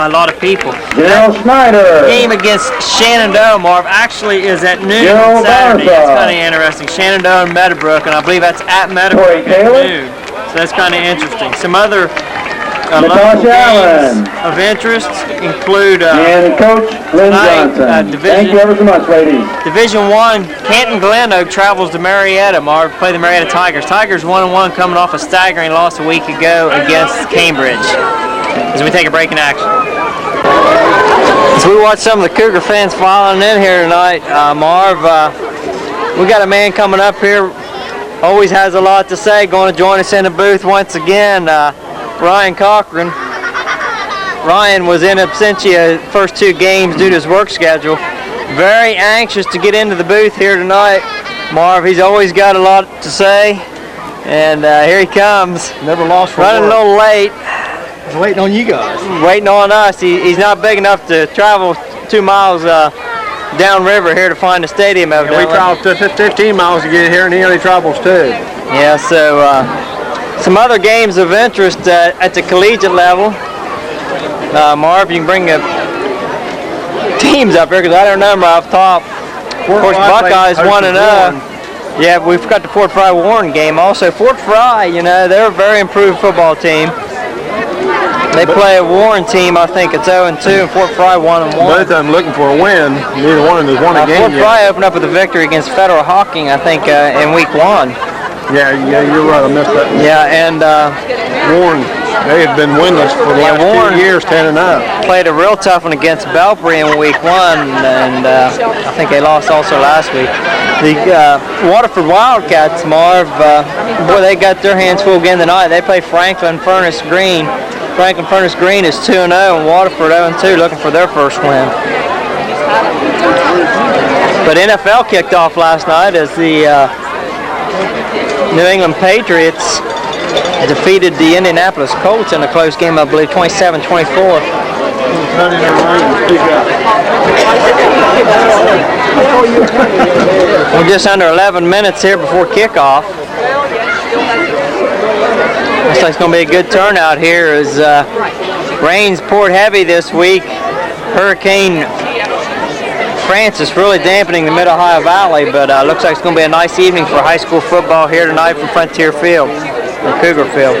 A lot of people. Gerald Snyder. Game against Shenandoah, Marv, actually is at noon on Saturday. It's kind of interesting. Shenandoah and Meadowbrook, and I believe that's at Meadowbrook at noon. So that's kind of interesting. Some other local games of interest include and Coach Lynn Johnson. Thank you ever so much, ladies. Division I, Canton Glen Oak travels to Marietta, Marv, play the Marietta Tigers. Tigers 1-1 coming off a staggering loss a week ago against Cambridge. As we take a break in action. As we watch some of the Cougar fans filing in here tonight, Marv, we got a man coming up here, always has a lot to say, going to join us in the booth once again, Ryan Cochran. Ryan was in absentia first two games due to his work schedule. Very anxious to get into the booth here tonight. Marv, he's always got a lot to say, and here he comes. Never lost for running work. A little late. He's waiting on you guys. Waiting on us. He's not big enough to travel 2 miles downriver here to find the stadium. Yeah, we traveled 15 miles to get here, and he only travels 2. Yeah, so some other games of interest at the collegiate level. Marv, you can bring the teams up here because I don't remember off top. Of course, Buckeyes 1-0. Yeah, we've got the Fort Fry Warren game also. Fort Fry, you know, they're a very improved football team. They play a Warren team, I think it's 0-2, and Fort Fry 1-1. Both of them looking for a win. Neither one of them has won a game Fort Fry opened up with a victory against Federal Hawking, I think, in week 1. Yeah, you're right. I missed that. Yeah, and Warren, they have been winless for the last 2 years, 10-0. Played a real tough one against Belpre in week 1, and I think they lost also last week. The Waterford Wildcats, Marv, boy, they got their hands full again tonight. They play Franklin Furnace Green. Franklin Furnace Green is 2-0, and Waterford 0-2, looking for their first win. But NFL kicked off last night as the New England Patriots defeated the Indianapolis Colts in a close game, I believe, 27-24. We're just under 11 minutes here before kickoff. Looks like it's going to be a good turnout here as rains poured heavy this week. Hurricane Francis really dampening the Mid-Ohio Valley, but looks like it's going to be a nice evening for high school football here tonight from Frontier Field, or Cougar Field.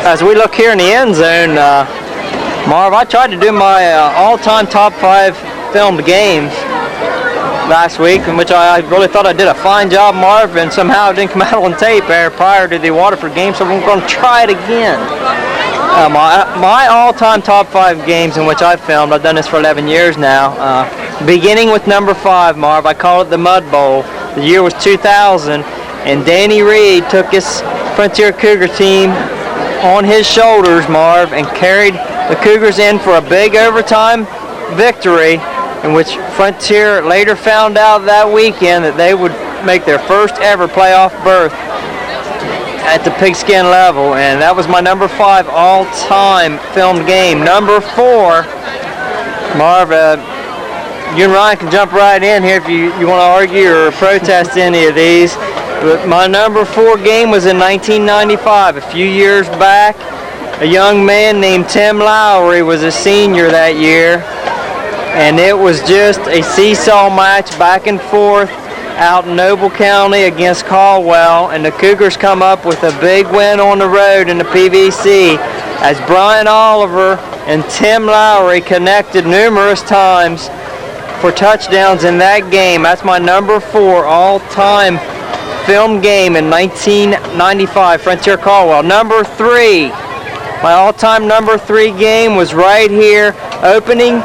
As we look here in the end zone, Marv, I tried to do my all-time top 5 filmed games last week, in which I really thought I did a fine job, Marv, and somehow it didn't come out on tape prior to the Waterford game, so I'm going to try it again. My all-time top 5 games in which I've filmed, I've done this for 11 years now, beginning with number 5, Marv, I call it the Mud Bowl. The year was 2000, and Danny Reed took his Frontier Cougar team on his shoulders, Marv, and carried the Cougars in for a big overtime victory, in which Frontier later found out that weekend that they would make their first ever playoff berth at the pigskin level, and that was my number 5 all-time filmed game. Number 4, Marv, you and Ryan can jump right in here if you want to argue or protest any of these, but my number 4 game was in 1995, a few years back. A young man named Tim Lowry was a senior that year, and it was just a seesaw match back and forth out in Noble County against Caldwell, and the Cougars come up with a big win on the road in the PVC as Brian Oliver and Tim Lowry connected numerous times for touchdowns in that game. That's my number 4 all-time filmed game in 1995, Frontier Caldwell. Number 3, my all-time number 3 game was right here, opening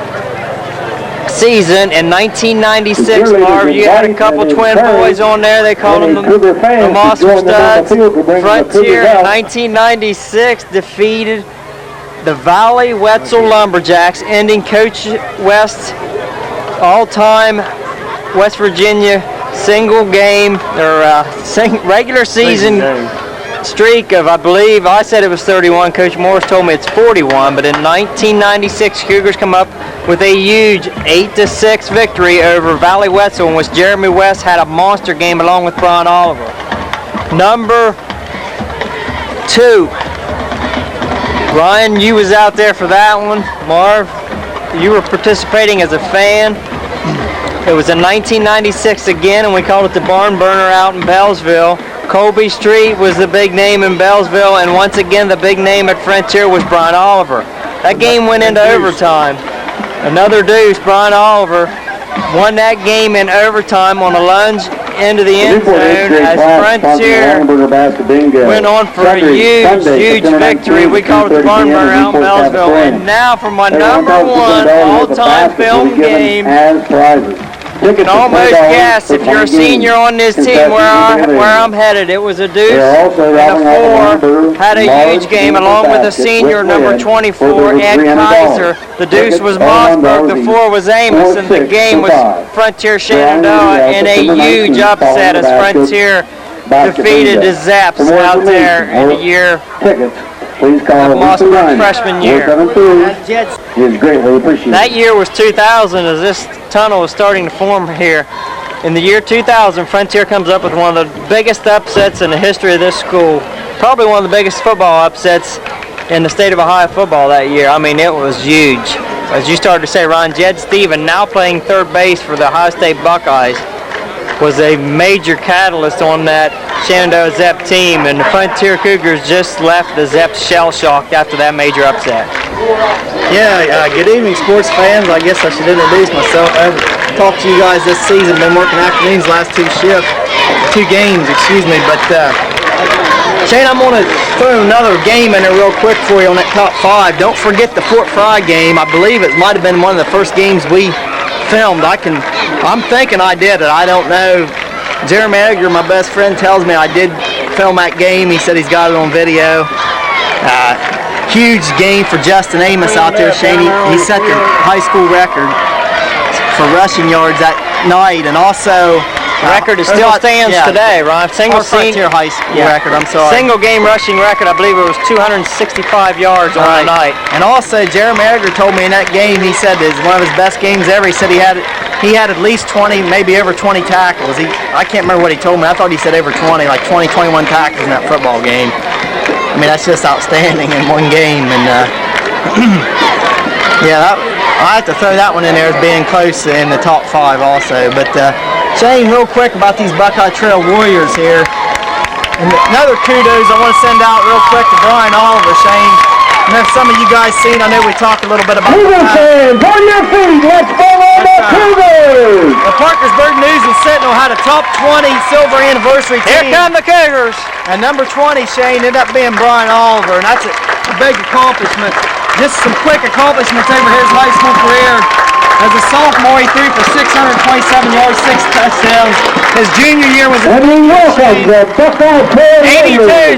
season in 1996, Marv. You had a couple twin boys on there. They called them the Monster Studs. Frontier in 1996 defeated the Valley Wetzel Lumberjacks, ending Coach West's all-time West Virginia single game, or regular season streak of, I believe, I said it was 31. Coach Morris told me it's 41. But in 1996, Cougars come up with a huge 8-6 victory over Valley Wetzel, in which Jeremy West had a monster game along with Brian Oliver. Number 2, Ryan, you was out there for that one. Marv, you were participating as a fan. It was in 1996 again, and we called it the Barn Burner out in Bellsville. Colby Street was the big name in Bellsville, and once again the big name at Frontier was Brian Oliver. That game went into overtime. Another deuce, Brian Oliver won that game in overtime on a lunge into the end zone as Frontier went on for a huge victory. We called it the Barn Burner out in Bellsville. And now for my number one all-time film game. You can almost guess if you're a senior on this team where I'm headed. It was a deuce and a 4. Had a huge game along with a senior, number 24, Ed Kaiser. The deuce was Mossberg, the 4 was Amos, and the game was Frontier Shenandoah in a huge upset as Frontier defeated the Zaps out there in the year of Mossberg's freshman year. That year was 2000 as this tunnel was starting to form here. In the year 2000, Frontier comes up with one of the biggest upsets in the history of this school. Probably one of the biggest football upsets in the state of Ohio football that year. I mean, it was huge. As you started to say, Ron, Jed Stephen, now playing third base for the Ohio State Buckeyes, was a major catalyst on that Shenandoah Zep team, and the Frontier Cougars just left the Zeps shell-shocked after that major upset. Yeah, good evening, sports fans. I guess I should introduce myself. I haven't talked to you guys this season. Been working afternoons last two games, but Shane, I'm going to throw another game in there real quick for you on that top 5. Don't forget the Fort Fry game. I believe it might have been one of the first games we filmed. I'm thinking I did it. I don't know. Jeremy Edgar, my best friend, tells me I did film that game. He said he's got it on video. Huge game for Justin Amos out there, Shane. He set the high school record for rushing yards that night, and also the record still stands today, Ron. Frontier high school record, I'm sorry. Single game rushing record, I believe it was 265 yards on the night. And also, Jeremy Edgar told me in that game, he said it was one of his best games ever. He said he had at least 20, maybe over 20 tackles. I can't remember what he told me. I thought he said over 20, like 20, 21 tackles in that football game. I mean, that's just outstanding in one game. And I have to throw that one in there as being close in the top 5 also. But Shane, real quick about these Buckeye Trail Warriors here. And another kudos I want to send out real quick to Brian Oliver, Shane. And if some of you guys seen, I know we talked a little bit about Cougar fans, on your feet, let's follow the Cougars! The Parkersburg News and Sentinel had a top 20 silver anniversary team. Here come the Cougars! And number 20, Shane, ended up being Brian Oliver, and that's a big accomplishment. Just some quick accomplishments over his high school career. As a sophomore, he threw for 627 yards, 6 touchdowns. His junior year was 82.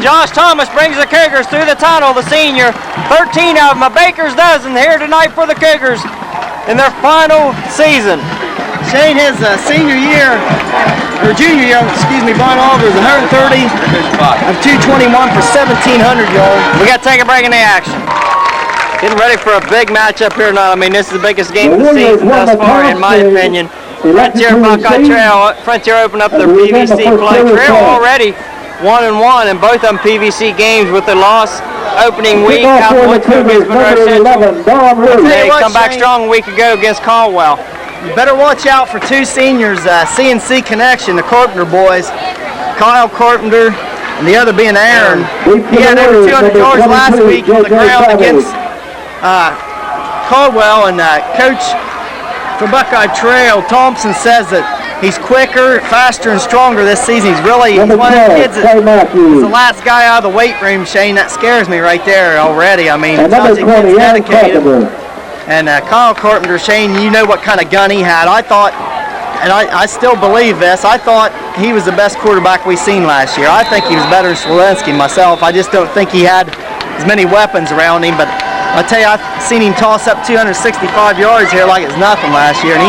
Josh Thomas brings the Cougars through the tunnel, the senior. 13 of them, a baker's dozen here tonight for the Cougars in their final season. Shane, his junior year, Brian Oliver is 130 of 221 for 1,700 yards. We got to take a break in the action. Getting ready for a big matchup here tonight. I mean, this is the biggest game of the season thus far, in my opinion. Frontier Buckeye Trail. Frontier opened up their PVC play. Trail already 1-1 in both of them PVC games with the loss opening week out in Monroe Central. They come back strong a week ago against Caldwell. You better watch out for 2 seniors, CNC Connection, the Carpenter boys, Kyle Carpenter, and the other being Aaron. He had over 200 yards last week on the ground against Caldwell, and Coach for Buckeye Trail, Thompson, says that he's quicker, faster, and stronger this season. He's one of the kids that's the last guy out of the weight room, Shane. That scares me right there already. I mean, tells you kid's dedicated. And Kyle Carpenter, Shane, you know what kind of gun he had. I thought, and I still believe this, I thought he was the best quarterback we seen last year. I think he was better than Swolensky myself. I just don't think he had as many weapons around him, but I tell you, I've seen him toss up 265 yards here like it's nothing last year, and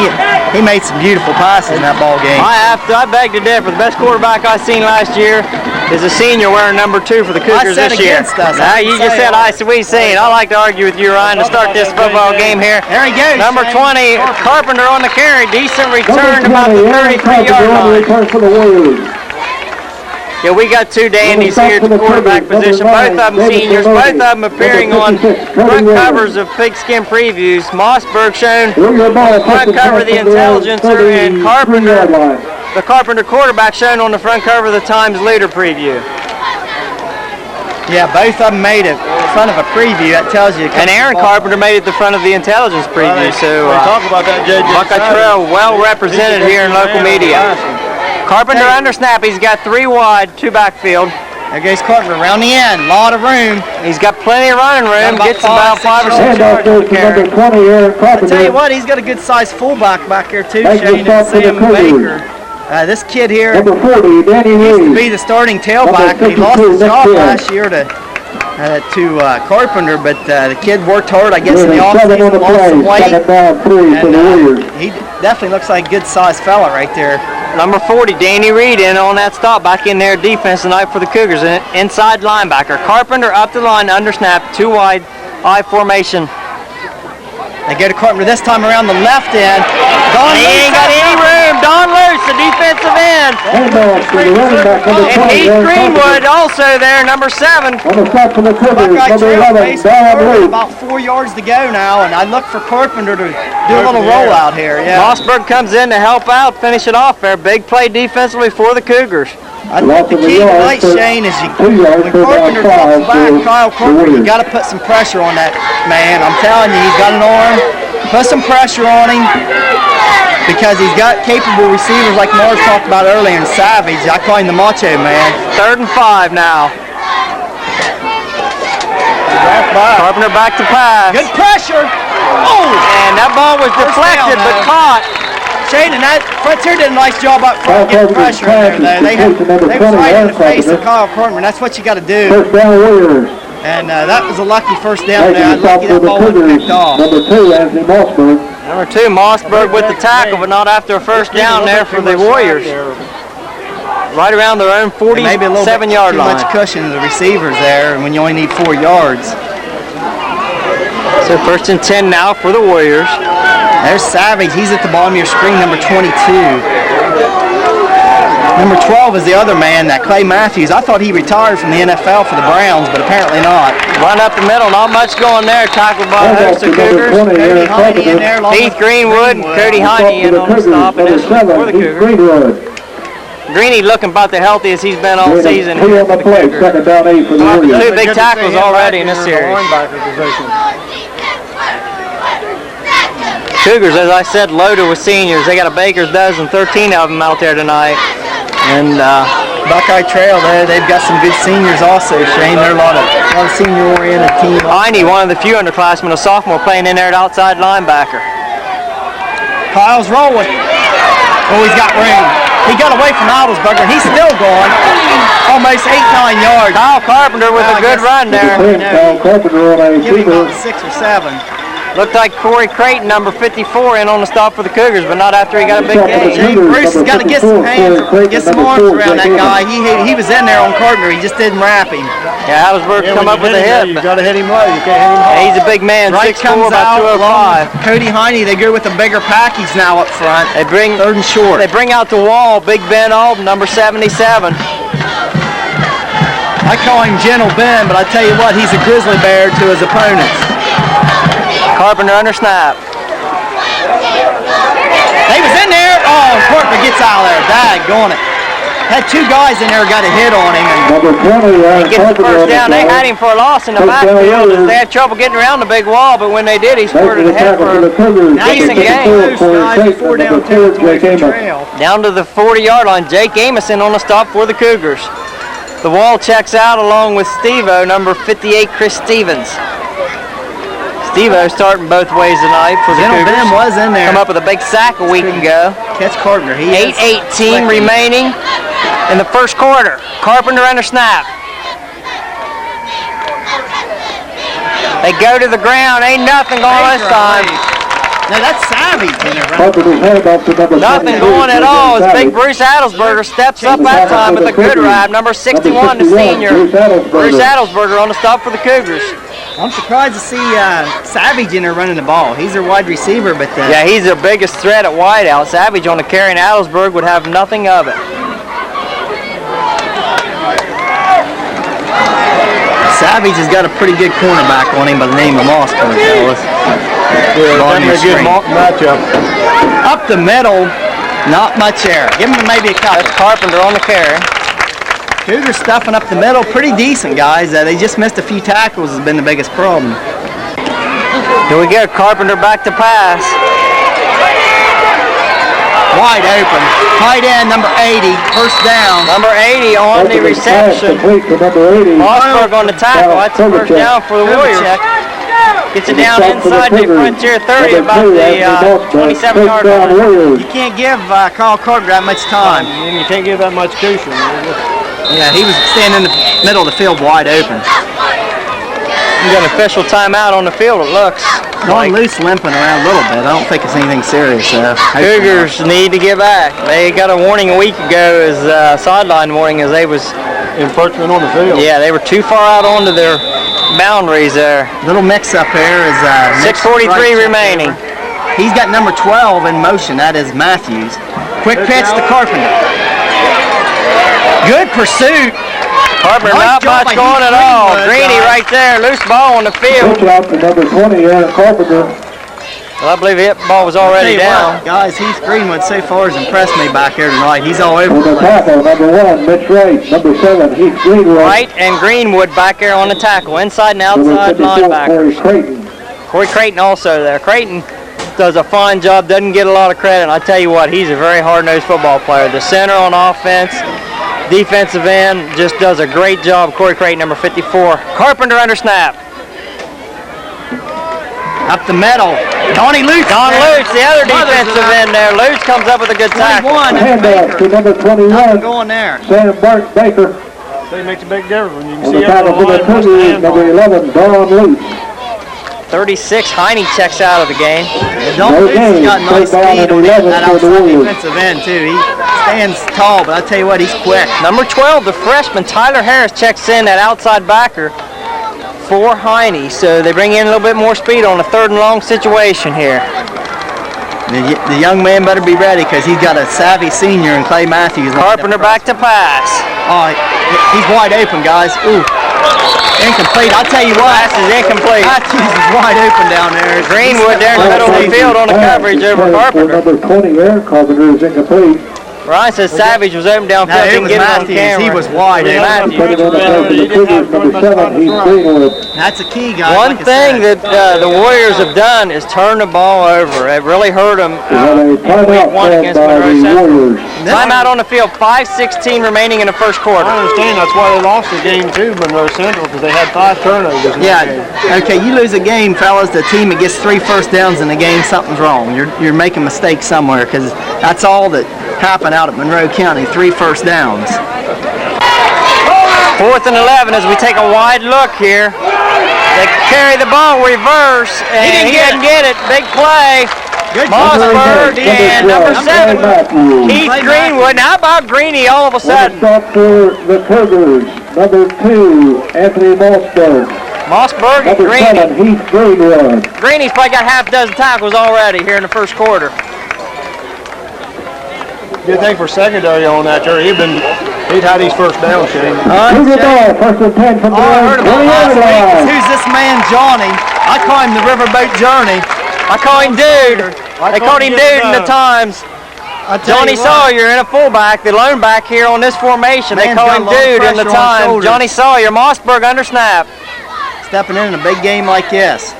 he made some beautiful passes in that ball game. I beg to differ. The best quarterback I seen last year is a senior wearing number 2 for the Cougars this year. Now, you just said we seen. I like to argue with you, Ryan, to start this football game here. There he goes. Number 20, Carpenter on the carry. Decent return about the 33-yard line. Yeah, we got two Dandies here at the quarterback position. Both of them seniors. Both of them appearing on front covers of Pigskin Previews. Mossberg shown on the front cover of the Intelligencer, and Carpenter, the Carpenter quarterback, shown on the front cover of the Times Leader Preview. Yeah, both of them made it front of a preview. That tells you. And Aaron Carpenter made it the front of the Intelligence Preview. So talk about that, JJ. Buckeye Trail well represented here in local media. Carpenter under snap. He's got 3 wide, 2 backfield. There goes Carpenter around the end. Lot of room. He's got plenty of running room. Gets about 5 or 6 yards on the carry. I tell you what, he's got a good sized fullback back here too, Shane, and Sam Baker. This kid here used to be the starting tailback. He lost his job last year to Carpenter, but the kid worked hard, I guess, in the offseason, lost some weight, and he definitely looks like a good-sized fella right there. Number 40, Danny Reed, in on that stop, back in there defense tonight for the Cougars. Inside linebacker. Carpenter up the line, under snap, 2 wide, I formation. They go to Carpenter this time around the left end. He ain't got any room. Don Luce, the defensive end. And Heath Greenwood also there, number 7. Buckeye Trail face forward, about 4 yards to go now, and I look for Carpenter to do a little rollout here. Yeah. Mossberg comes in to help out, finish it off there. Big play defensively for the Cougars. I think the key tonight, Shane, is when Carpenter drops back, Kyle Carpenter, you got to put some pressure on that man. I'm telling you, he's got an arm. Put some pressure on him because he's got capable receivers like Mars talked about earlier in Savage. I call him the Macho Man. 3rd and 5 now. Carpenter back to pass. Good pressure. Oh! And that ball was deflected but caught. Shane and that Frontier did a nice job up front getting pressure in there, though. They was right in the face of Kyle Carpenter. That's what you got to do. And that was a lucky first down there. Lucky that ball wasn't picked off. Number 2, Anthony Mossberg. Number 2, Mossberg with the tackle, but not after a first down there for the Warriors. Right around their own 47-yard line. Too much cushion to the receivers there, and when you only need 4 yards. So 1st and 10 now for the Warriors. There's Savage. He's at the bottom of your screen, number 22. Number 12 is the other man, that Clay Matthews. I thought he retired from the NFL for the Browns, but apparently not. Run up the middle, not much going there. Tackled by the host of Cougars. Cody Heine in there. Heath Greenwood and Cody Heine in on the stop, and this one for the Cougars. Greeny looking about the healthiest he's been all season here for the Cougars. 2 big tackles already in this series. Cougars, as I said, loaded with seniors. They got a baker's dozen, 13 of them out there tonight. And Buckeye Trail, they've got some good seniors also, Shane. They're a lot of senior-oriented team. Heine, one of the few underclassmen, a sophomore, playing in there at outside linebacker. Kyle's rolling. Oh, he's got room. He got away from Adelsberger. He's still going. Almost 8-9 yards. Kyle Carpenter with a good run there. Give him about 6 or 7. Looked like Corey Creighton, number 54, in on the stop for the Cougars, but not after he got a big gain. James Bruce has got to get some hands, get some arms around that guy. He was in there on Carpenter. He just didn't wrap him. Yeah, Adelsberg come up with a hit. You got to hit him low. You can't hit him hard. He's a big man, 6'4", about 205. Cody Heine, they go with a bigger package now up front. They bring 3rd and short. They bring out the wall, Big Ben Alden, number 77. I call him Gentle Ben, but I tell you what, he's a grizzly bear to his opponents. Carpenter under snap. They was in there. Oh, Carpenter gets out of there. Daggone it. Had 2 guys in there got a hit on him. He gets the first down. They had him for a loss in the backfield. They had trouble getting around the big wall, but when they did, he squirted ahead for a decent gain. Four down territory for Trail. Down to the 40-yard line. Jake Amison on the stop for the Cougars. The wall checks out along with Steve-O, number 58, Chris Stevens. Steve-O starting both ways tonight for the Cougars. Ben was in there. Come up with a big sack a week ago. Catch Carpenter. 8:18 remaining in the first quarter. Carpenter under snap. They go to the ground. Ain't nothing going this time. No, that's Savage in there, right? Nothing going at all as Big Bruce Adelsberger steps up that time with a good ride. Number 61, the senior. Bruce Adelsberger on the stop for the Cougars. I'm surprised to see Savage in there running the ball. He's their wide receiver, but yeah, he's their biggest threat at wideout. Savage on the carry, and Adelsberg would have nothing of it. Savage has got a pretty good cornerback on him by the name of Mossberg, fellas. Yeah, definitely a good matchup. Up the middle, not much air. Give him maybe a couple. That's Carpenter on the carry. Cougars stuffing up the middle, pretty decent, guys. They just missed a few tackles has been the biggest problem. Here we go, Carpenter back to pass. Wide open. Tight end, number 80, first down. Number 80 on the reception. Mossberg on the tackle. That's the first down for the Warriors. Gets it down inside the Frontier 30, about the 27-yard line. You can't give Carl Carter that much time. You can't give that much cushion. Yeah, he was standing in the middle of the field wide open. We got an official timeout on the field, it looks. Going loose, limping around a little bit. I don't think it's anything serious. Cougars need to get back. They got a warning a week ago, as sideline warning, as they was encroachment on the field. Yeah, they were too far out onto their boundaries there. Little mix-up here is 6:43 remaining. He's got number 12 in motion. That is Matthews. Quick pitch to Carpenter. Good pursuit. Carpenter not much going at all. Greeny right there, loose ball on the field. Pitch out to number 20, Aaron Carpenter. Well, I believe the ball was already down. What, guys, Heath Greenwood so far has impressed me back here tonight. He's all over the tackle, number 1, Mitch Wright. Number 7, Heath Greenwood. Wright and Greenwood back there on the tackle, inside and outside linebackers. Corey Creighton also there. Creighton does a fine job, doesn't get a lot of credit. And I tell you what, he's a very hard-nosed football player. The center on offense, defensive end, just does a great job. Corey Creighton, number 54. Carpenter under snap. Up the middle. Donnie Lutz. Don Lutz, the other defensive end there. Lutz comes up with a good tackle. 21. Handoff to number 21. Going there. Sam Baker. It makes a big difference when you can On see the tackle for the Cougars, number 11, Don Lutz. 36, Heine checks out of the game. Don Lutz has got nice speed on that outside defensive end too. He stands tall, but I tell you what, he's quick. Number 12, the freshman Tyler Harris checks in, that outside backer for Heine. So they bring in a little bit more speed on a 3rd and long situation here. The young man better be ready because he's got a savvy senior in Clay Matthews. Carpenter back to pass. Oh, he's wide open, guys. Ooh. Incomplete. I'll tell you what. Pass is incomplete. Matthews is wide open down there. Greenwood there in the middle of the field on the coverage over Carpenter. Number 20, Aaron Carpenter is incomplete. Ryan says Savage was open downfield. No, it was Matthews. He was wide. Matthews. That's a key, guys. One thing that the Warriors have done is turn the ball over. It really hurt them in week 1 against Monroe Central. Timeout on the field, 5:16 remaining in the first quarter. I understand that's why they lost the game too, Monroe Central, because they had 5 turnovers. Yeah. Okay, you lose a game, fellas. The team that gets 3 first downs in the game, something's wrong. You're making mistakes somewhere because that's all that happened out at Monroe County. 3 first downs. 4th and 11 as we take a wide look here. They carry the ball reverse, and he didn't get it. Big play. Mossberg and number 7, Heath Greenwood. Now how about Greeny all of a sudden? Stop for the Cougars. Number 2, Anthony Mossberg. Mossberg and Number Greeny. 7, Heath Greenwood. Greeny's probably got half a dozen tackles already here in the first quarter. Good thing for secondary on that, Jerry. He'd had his first down, Shane. Cougar ball, 1st and 10 from the I heard about last week. line. Who's this man, Johnny? I call him the Riverboat Journey. I call him Dude. They called him Dude in the Times. Johnny Sawyer in a fullback, the lone back here on this formation. They call him Dude in the Times. Johnny Sawyer, Mossberg under snap. Stepping in a big game like this.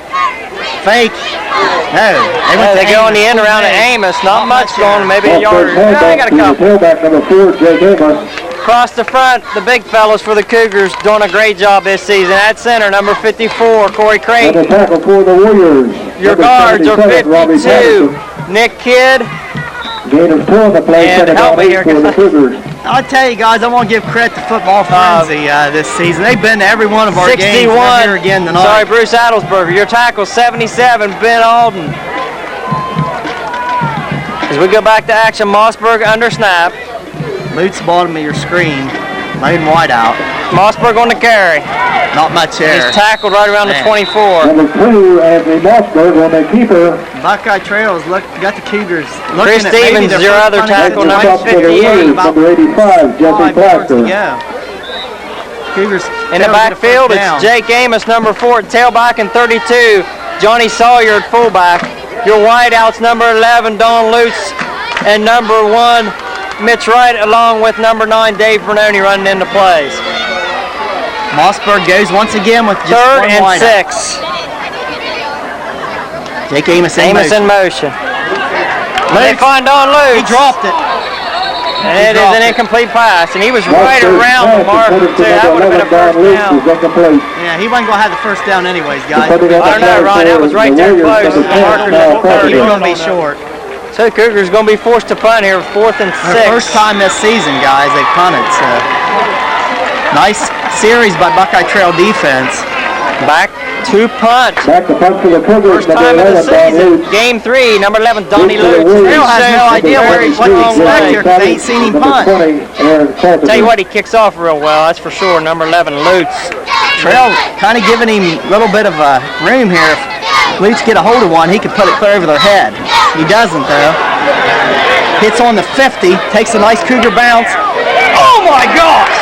Fake. No. They go on the end around at Amos. Not much going, maybe a yard. Yeah, they got a couple. Tailback number 4, Jake Amos. Across the front, the big fellas for the Cougars doing a great job this season. At center, number 54, Corey Creighton. Another tackle for the Warriors. Your guards are 52. Nick Kidd. Gain of 2 on the play. And help me here, for the Cougars. I'll tell you guys, I want to give credit to Football Frenzy this season. They've been to every one of our games. 61. Here again tonight. Sorry, Bruce Adelsberger. Your tackle, 77, Ben Alden. As we go back to action, Mossberg under snap. Lutz bottom of your screen. Laying wide out. Mossberg on the carry. Not much air. He's tackled right around the 24. Number 2, Anthony Mossberg on the keeper. Buckeye Trails got the Cougars. Chris Stevens, your other tackle, number 58. Number 85, Jesse Plaster. Cougars In the backfield, it's Jake Amos, number 4 at tailback, and 32, Johnny Sawyer at fullback. Your wideouts, number 11, Don Lutz, and number 1, Mitch Wright, along with number 9, Dave Bernoni, running into plays. Mossberg goes once again with just 3rd one and wideout. 6. Jake Amos in motion. They find Don Lutz. He dropped it. And it is an incomplete pass, and he was right around the marker, too. That would have been a first down. Yeah, he wasn't going to have the first down anyways, guys. I don't know, Ron. That was right there close. The marker's at 30. He's going to be short. So the Cougars going to be forced to punt here, 4th and 6. Their first time this season, guys, they punted. So nice series by Buckeye Trail defense. Back to punt. Back to punt for the Cougars. First time of the season. Game 3, number 11, Donnie Lutz. Trail has no idea what to expect here because they ain't seen him punt. Tell you what, he kicks off real well, that's for sure. Number 11, Lutz. Trail kind of giving him a little bit of room here. If Lutz get a hold of one, he could put it clear over their head. He doesn't, though. Hits on the 50, takes a nice Cougar bounce. Oh my gosh!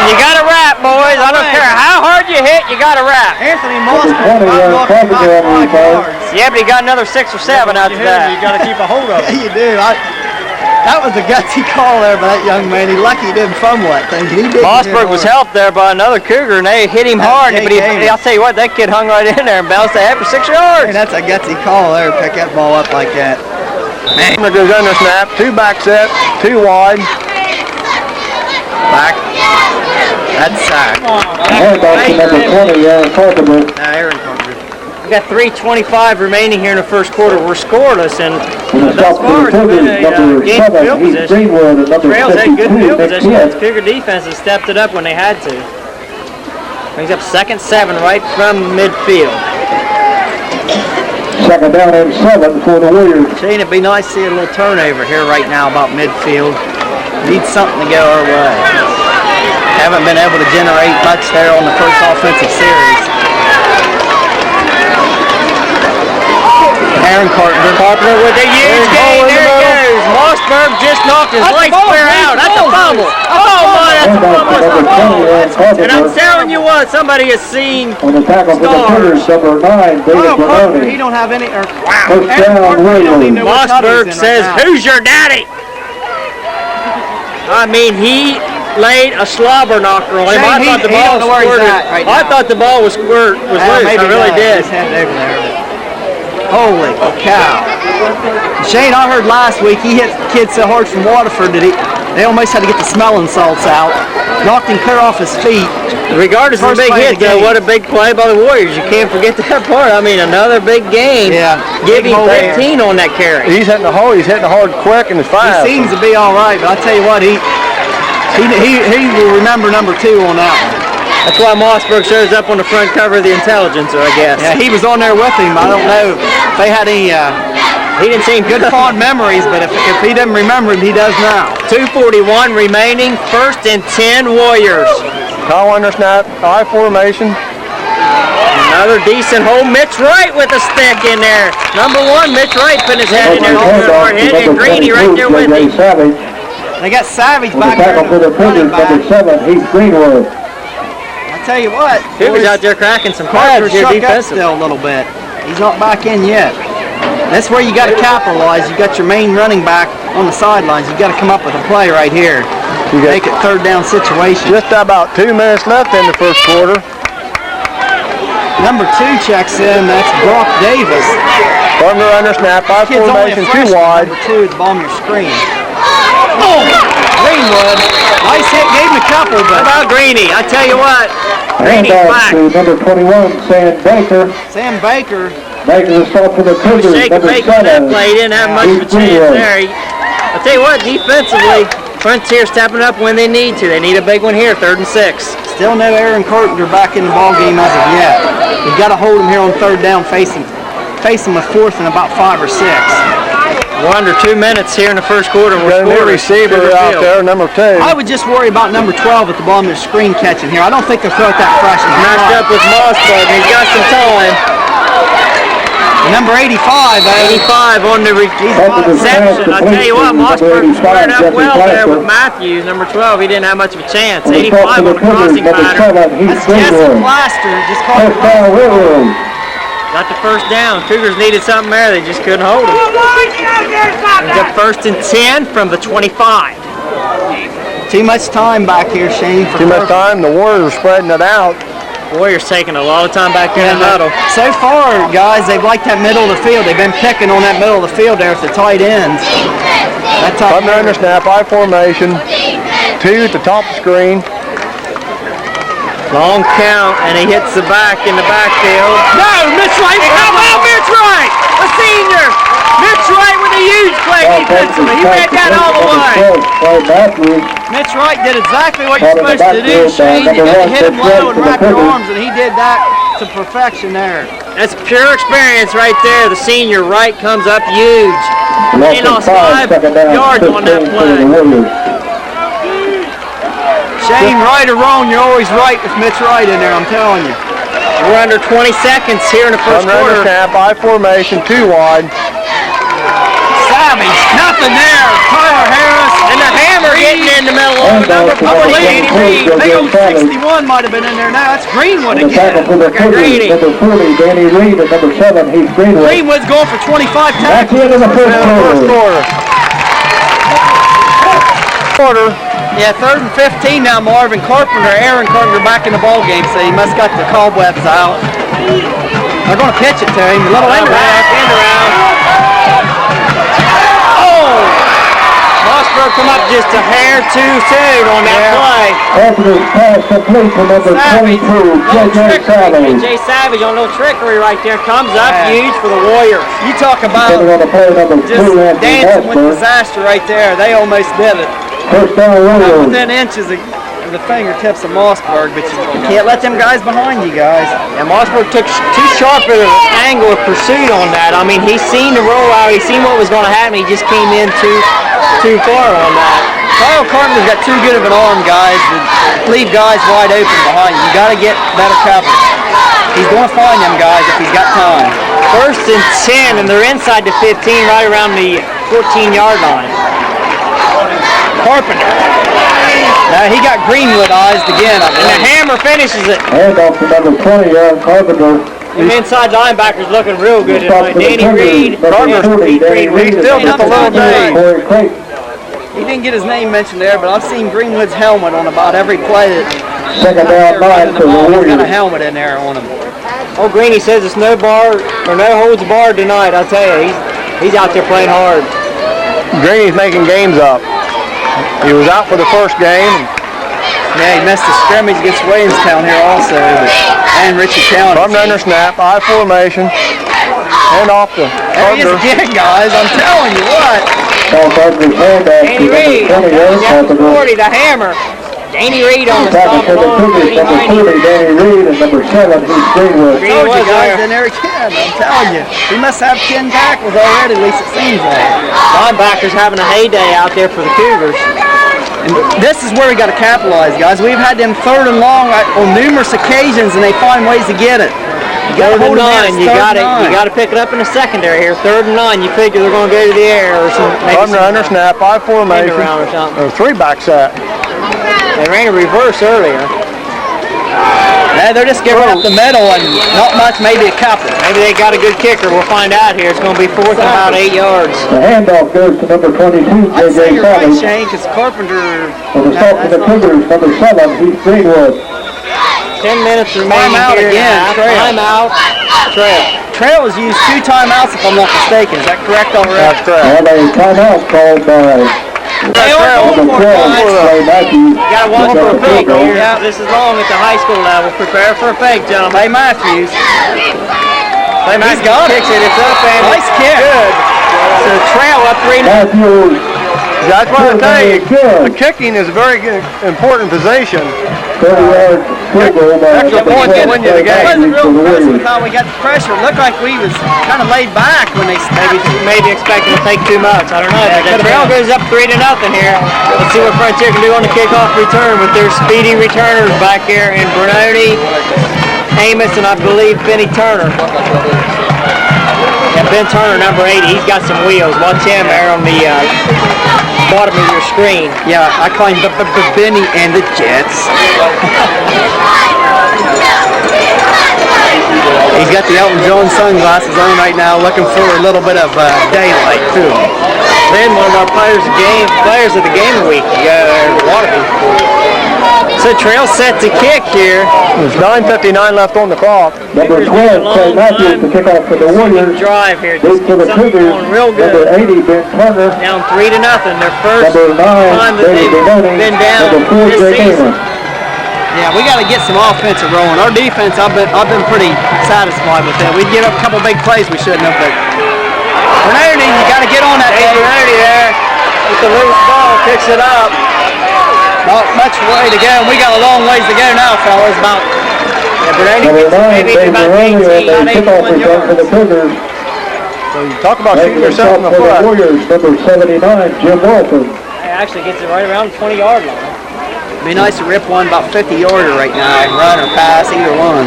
You got to wrap, boys. I don't care how hard you hit, you got to wrap. Anthony Mossberg unlucky about 5 yards. Yeah, but he got another 6 or 7 after that. You got to keep a hold of it. Yeah, you do. That was a gutsy call there by that young man. He's lucky he didn't fumble that thing. Mossberg was helped there by another Cougar, and they hit him hard. But I'll tell you what, that kid hung right in there and bounced that for 6 yards. And that's a gutsy call there, pick that ball up like that. Man. Goes under snap, 2 back set, 2 wide. Back. That's sack. Number 20, Aaron Carpenter. Aaron Carpenter. We got 3:25 remaining here in the first quarter. We're scoreless, and thus far it's been a game of field position. Trails had good field position. The Cougar defense has stepped it up when they had to. Brings up 2nd 7 right from midfield. 2nd down and 7 for the Warriors. Shane, it'd be nice to see a little turnover here right now about midfield. Need something to go our way. Haven't been able to generate much there on the first offensive series. Aaron Carpenter with a huge gain. There he goes. Mossberg just knocked his legs clear out. That's a fumble. Oh my, that's a fumble. And I'm telling you what, somebody has seen on the tackle for the Cougars, number 9, David Bernoni. He don't have any. First down, Williams. Mossberg says, "Who's your daddy?" I mean, he laid a slobber knocker on him. I thought the ball was squirted. I thought the ball was loose. I really did. Holy cow. Shane, I heard last week he hit the kid so hard from Waterford that they almost had to get the smelling salts out. Knocked him clear off his feet. Regardless of the big hit, though, what a big play by the Warriors. You can't forget that part. I mean, another big game. Yeah. Give him 15 on that carry. He's hitting the hole. He's hitting the hard quick and it's fast. He seems to be all right, but I tell you what, he will remember number 2 on that one. That's why Mossberg shows up on the front cover of the Intelligencer, I guess. Yeah, he was on there with him. I don't know if they had any. He didn't seem good fond memories, but if he doesn't remember him, he does now. 2:41 remaining, 1st and 10 Warriors. Call under snap, I formation. Another decent hole. Mitch Wright with a stick in there. Number 1, Mitch Wright putting his head in there. And Greeny right there with him. They got Savage back there. The tackle for the Cougars, number 7, Heath Greenwood. I tell you what, Cougars out there cracking some cards here defensively. Still a little bit. He's not back in yet. That's where you got to capitalize. You got your main running back on the sidelines. You got to come up with a play right here. Make it 3rd down situation. Just about 2 minutes left in the first quarter. Number 2 checks in. That's Brock Davis. Partner under snap, I formation, 2 wide. Number 2 at the bottom of your screen. Oh, Greenwood. Nice hit, gave him a couple, but. How about Greeny? I tell you what. Greeny's back. To number 21, Sam Baker. Sam Baker. Baker is start for the Cougars. Number 7. That play. He didn't have much of a chance there. I tell you what, defensively, Frontier stepping up when they need to. They need a big one here, 3rd and 6. Still no Aaron Carpenter back in the ball game as of yet. You got to hold him here on 3rd down, face him with 4th and about 5 or 6. We're under 2 minutes here in the first quarter. We're scoring. Receiver out there, number 2. I would just worry about number 12 at the bottom of the screen catching here. I don't think they'll throw it that fresh. Matched up with Mossberg. He's got some time. Number 85. 85 on the reception. I tell you what, Mossberg squared up well there with Matthews. Number 12, he didn't have much of a chance. 85 on the crossing pattern. That's Jesse Plaster. Just called it. Got the first down. Cougars needed something there. They just couldn't hold him. Got first and 10 from the 25. Too much time back here, Shane. Too much time. The Warriors are spreading it out. Warriors taking a lot of time back there in the huddle. So far, guys, they've liked that middle of the field. They've been picking on that middle of the field there with the tight ends. Thunder under snap, I formation. 2 at the top of the screen. Long count, and he hits the back in the backfield. No, Mitch Wright! How about Mitch Wright? A senior! Mitch Wright with a huge play defensively. He ran that all the way. Mitch Wright did exactly what you're supposed to do, Shane. You got to hit him low and wrap your arms, and he did that to perfection there. That's pure experience right there. The senior Wright comes up huge. He lost 5 yards on that play. Shane, right or wrong, you're always right with Mitch Wright in there, I'm telling you. We're under 20 seconds here in the first quarter. Snap, I formation, 2 wide. Savage, nothing there. Tyler Harris. And the hammer getting in the middle of the number 40. Big old 61 might have been in there now. That's Greenwood again. Number 40, Danny Reed, and number 7, Heath Greenwood. Greenwood's going for 25 That's tackles. the end of the first quarter. Yeah, 3rd and 15 now. Aaron Carpenter back in the ball game, so he must got the cobwebs out. They're going to pitch it to him. A little end around. Oh! Mossberg come up just a hair too soon on that play. Carpenter's pass complete to number 22, J.J. Savage. Jay Savage on a little trickery right there. Comes up huge for the Warriors. You talk about just dancing with disaster right there. They almost did it. First down, Warriors. Within inches of the fingertips of Mossberg, but you can't let them guys behind you guys. And Mossberg took too sharp of an angle of pursuit on that. I mean, he's seen the rollout. He's seen what was going to happen. He just came in too far on that. Kyle Carpenter's got too good of an arm, guys, to leave guys wide open behind you. You got to get better coverage. He's going to find them guys if he's got time. First and 10, and they're inside the 15, right around the 14-yard line. Carpenter. Now he got Greenwood eyes again. And the hammer finishes it. Handoff to number 20, Aaron Carpenter. The inside linebacker's looking real good tonight. Danny Reed. He still gets a little day. He didn't get his name mentioned there, but I've seen Greenwood's helmet on about every play. Second down, 9 for the He's got a Warriors. helmet in there on him. Oh, Greeny says it's no bar or no holds barred tonight. I'll tell you, he's out there playing hard. Greeny's making games up. He was out for the first game. Yeah, he missed the scrimmage against Williamstown here also, and Richie County. From under snap, I formation, and off the There he is again, guys. I'm telling you what. Danny Reed, number 40, the hammer. Danny Reed on the stop ball. Number 30, Danny Reed, and number 7, Heath Greenwood. I told you guys in there again. I'm telling you. He must have 10 tackles already, at least it seems like. Linebackers having a heyday out there for the Cougars. And this is where we got to capitalize, guys. We've had them 3rd and long on numerous occasions, and they find ways to get it. You got to hold it in. You got to pick it up in the secondary here. 3rd and 9. You figure they're going to go to the air or some. From under snap, I formation, or something. or 3-back set. They ran a reverse earlier. Yeah, they're just giving up the middle and not much, maybe a couple. Maybe they got a good kicker. We'll find out here. It's going to be 4th and about 8 yards. The handoff goes to number 22, I'd say J.J. you're right, Savage. Shane, because Carpenter. For the start for the Cougars, number 7, Heath Greenwood. 10 minutes remaining Timeout here. again, Trail. Timeout. Trail. Trail has used 2 timeouts, if I'm not mistaken. Is that correct already? That's correct. And a timeout called by They are going number for it, 12, guys. Clay Matthews. Got one for a fake here. Yeah. This is long at the high school level. Prepare for a fake, gentlemen. Clay Matthews. Clay Matthews got it. kicks it. It's up and Nice kick. good. So Trail up 3-0. Matthews. That's what I tell you. Good. The kicking is a very important position. 30-yard field goal by Extra number point to 12, win you the Clay game. It wasn't Matthews real for the impressive Warriors. how we got the pressure. It looked like we was kind of laid back when they Maybe expecting to take too much. I don't know. Yeah, But the could've Trail been. goes up 3-0 here. Let's see what Frontier can do on the kickoff return with their speedy returners back here in Bernoni, Amos, and I believe Benny Turner. Ben Turner, number 80, he's got some wheels. Watch him there on the bottom of your screen. Yeah, I call him Benny and the Jets. He's got the Elton John sunglasses on right now, looking for a little bit of daylight too. Then one of our players of the game of the week, Waterby. So trail set to kick here. There's 9:59 left on the clock. Number 12, Clay Matthews, to kick off for the Warriors. Drive here. Lead for the Something Cougars. going real good. Number 80, Ben Turner. Down 3-0. Their first Number 9, time that David they've Benoni. been down Number 4, this Jake season. Amos. Yeah, we got to get some offensive rolling. Our defense, I've been pretty satisfied with that. We give up a couple big plays we shouldn't have, but Bernardi, you got to get on that. Bernardi there with the loose ball, picks it up. Not much way to go. We got a long ways to go now, fellas. Bernardi Number 9, maybe David about Benoni, 18, and about the kickoff 81 return for the yards. Cougars. So you talk about shooting Making yourself in the the for the foot. Warriors, number 79, Jim Walton. It actually gets it right around the 20-yard line. Be nice to rip one about 50-yarder right now, run or pass, either one.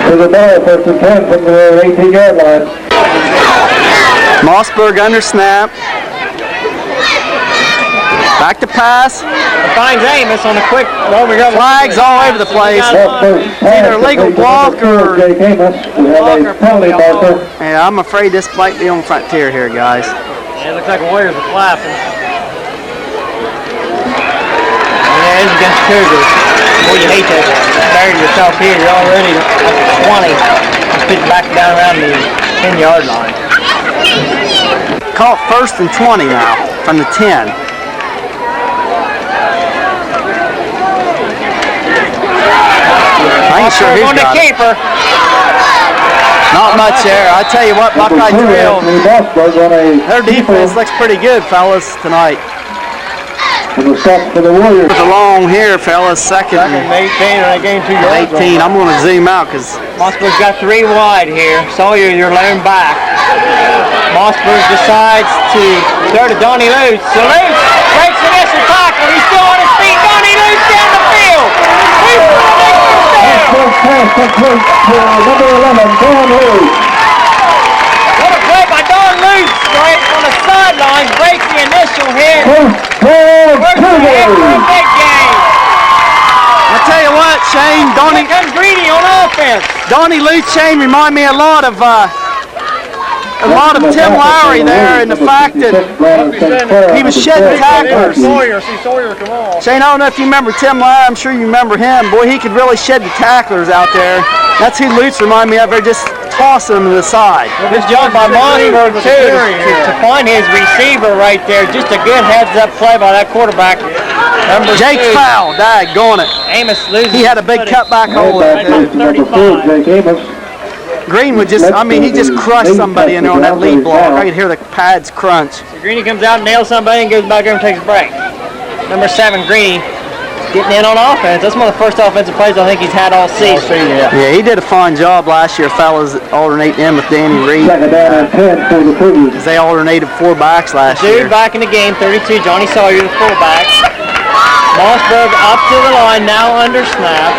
To the ball, first and 10 from the 18-yard line. Mossberg under snap. Back to pass. Finds Amos on a quick Flags all over the place. Either a legal block or- Jake Amos. We have a penalty marker. Yeah, I'm afraid this might be on frontier here, guys. It looks like the Warriors are flapping. Yeah, it's against Cougars. Boy, you hate to bury yourself here. You're already at 20. Just pitch back down around the 10-yard line. Call it 1st and 20 now from the 10. I ain't sure who's On the got it. keeper. Not much there. I tell you what, Buckeye Trail, their defense looks pretty good, fellas, tonight. And the set for the Warriors. It's along here, fellas, second and 18, and they gained 2 yards. 18. I'm going to zoom out because Mossberg's got 3 wide here. Sawyer, you're laying back. Mossberg decides to throw to Donnie Lutz. So Lutz breaks the initial tackle. He's still on his feet. Donnie Lutz down the field. He's going to make first down. First pass complete to number 11, Don Lutz. What a play by Don Lutz. Right on the sidelines. Breaks the initial hit. First down, Works ahead for a Cougars. big game. I tell you what, Shane, Here comes Greedy on offense. Donnie Lutz Shane remind me a lot of Tim Lowry there, and the fact that he was shedding tacklers. Sawyer, see Sawyer come on. Shane, I don't know if you remember Tim Lowry. I'm sure you remember him. Boy, he could really shed the tacklers out there. That's who Lutz remind me of. They're just tossing them to the side. Good job by Mossberg too to find his receiver right there. Just a good heads-up play by that quarterback. Number Jake 2. foul, daggone it. Amos loses. He had a big cutback hole there, too. Number 4, Jake Amos. Green would just, I mean, he just crushed somebody in there on that lead block. I could hear the pads crunch. So Greeny comes out, nails somebody, and goes back over and takes a break. Number 7, Greeny, getting in on offense. That's one of the first offensive plays I think he's had all season. Yeah, he did a fine job last year, fellas, alternating in with Danny Reed. Second down and 10 for the Cougars. They alternated 4 backs last year. Dude back in the game, 32, Johnny Sawyer, the fullback. Mossberg up to the line, now under snap.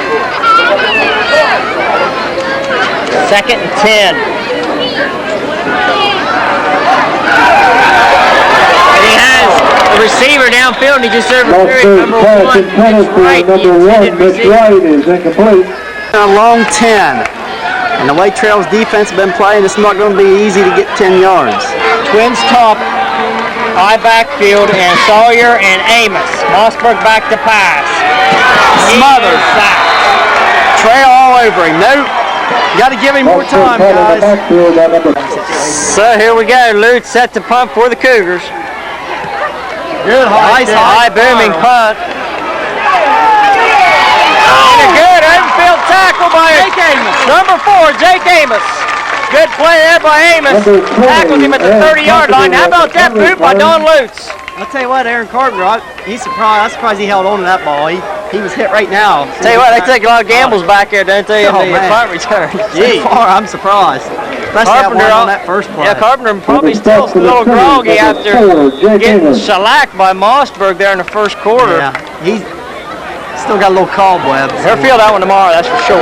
Second and 10. And he has a receiver downfield, and he just served a period. Number 1, Mitch Wright, the intended Mitch receiver. Wright is incomplete. A long 10. And the way Trail's defense has been playing, it's not going to be easy to get 10 yards. Twins top, high backfield, and Sawyer and Amos. Mossberg back to pass. Smothered. He is sacked. Trail all over him. Nope. Got to give him more time, guys. So here we go. Lutz set to punt for the Cougars. Good Nice high booming punt. And a good open-field tackle by number 4, Jake Amos. Good play there by Amos. Tackled him at the 30-yard line. How about that boot by Don Lutz? I'll tell you what, Aaron Carpenter, I'm surprised he held on to that ball. He was hit right now. Tell you what, they take a lot of gambles back there, don't they, in the punt return. So far, I'm surprised. Especially that one on that first play. Yeah, Carpenter probably still a little groggy after getting shellacked by Mossberg there in the first quarter. Yeah, he's still got a little cobwebs. They'll feel that one tomorrow, that's for sure.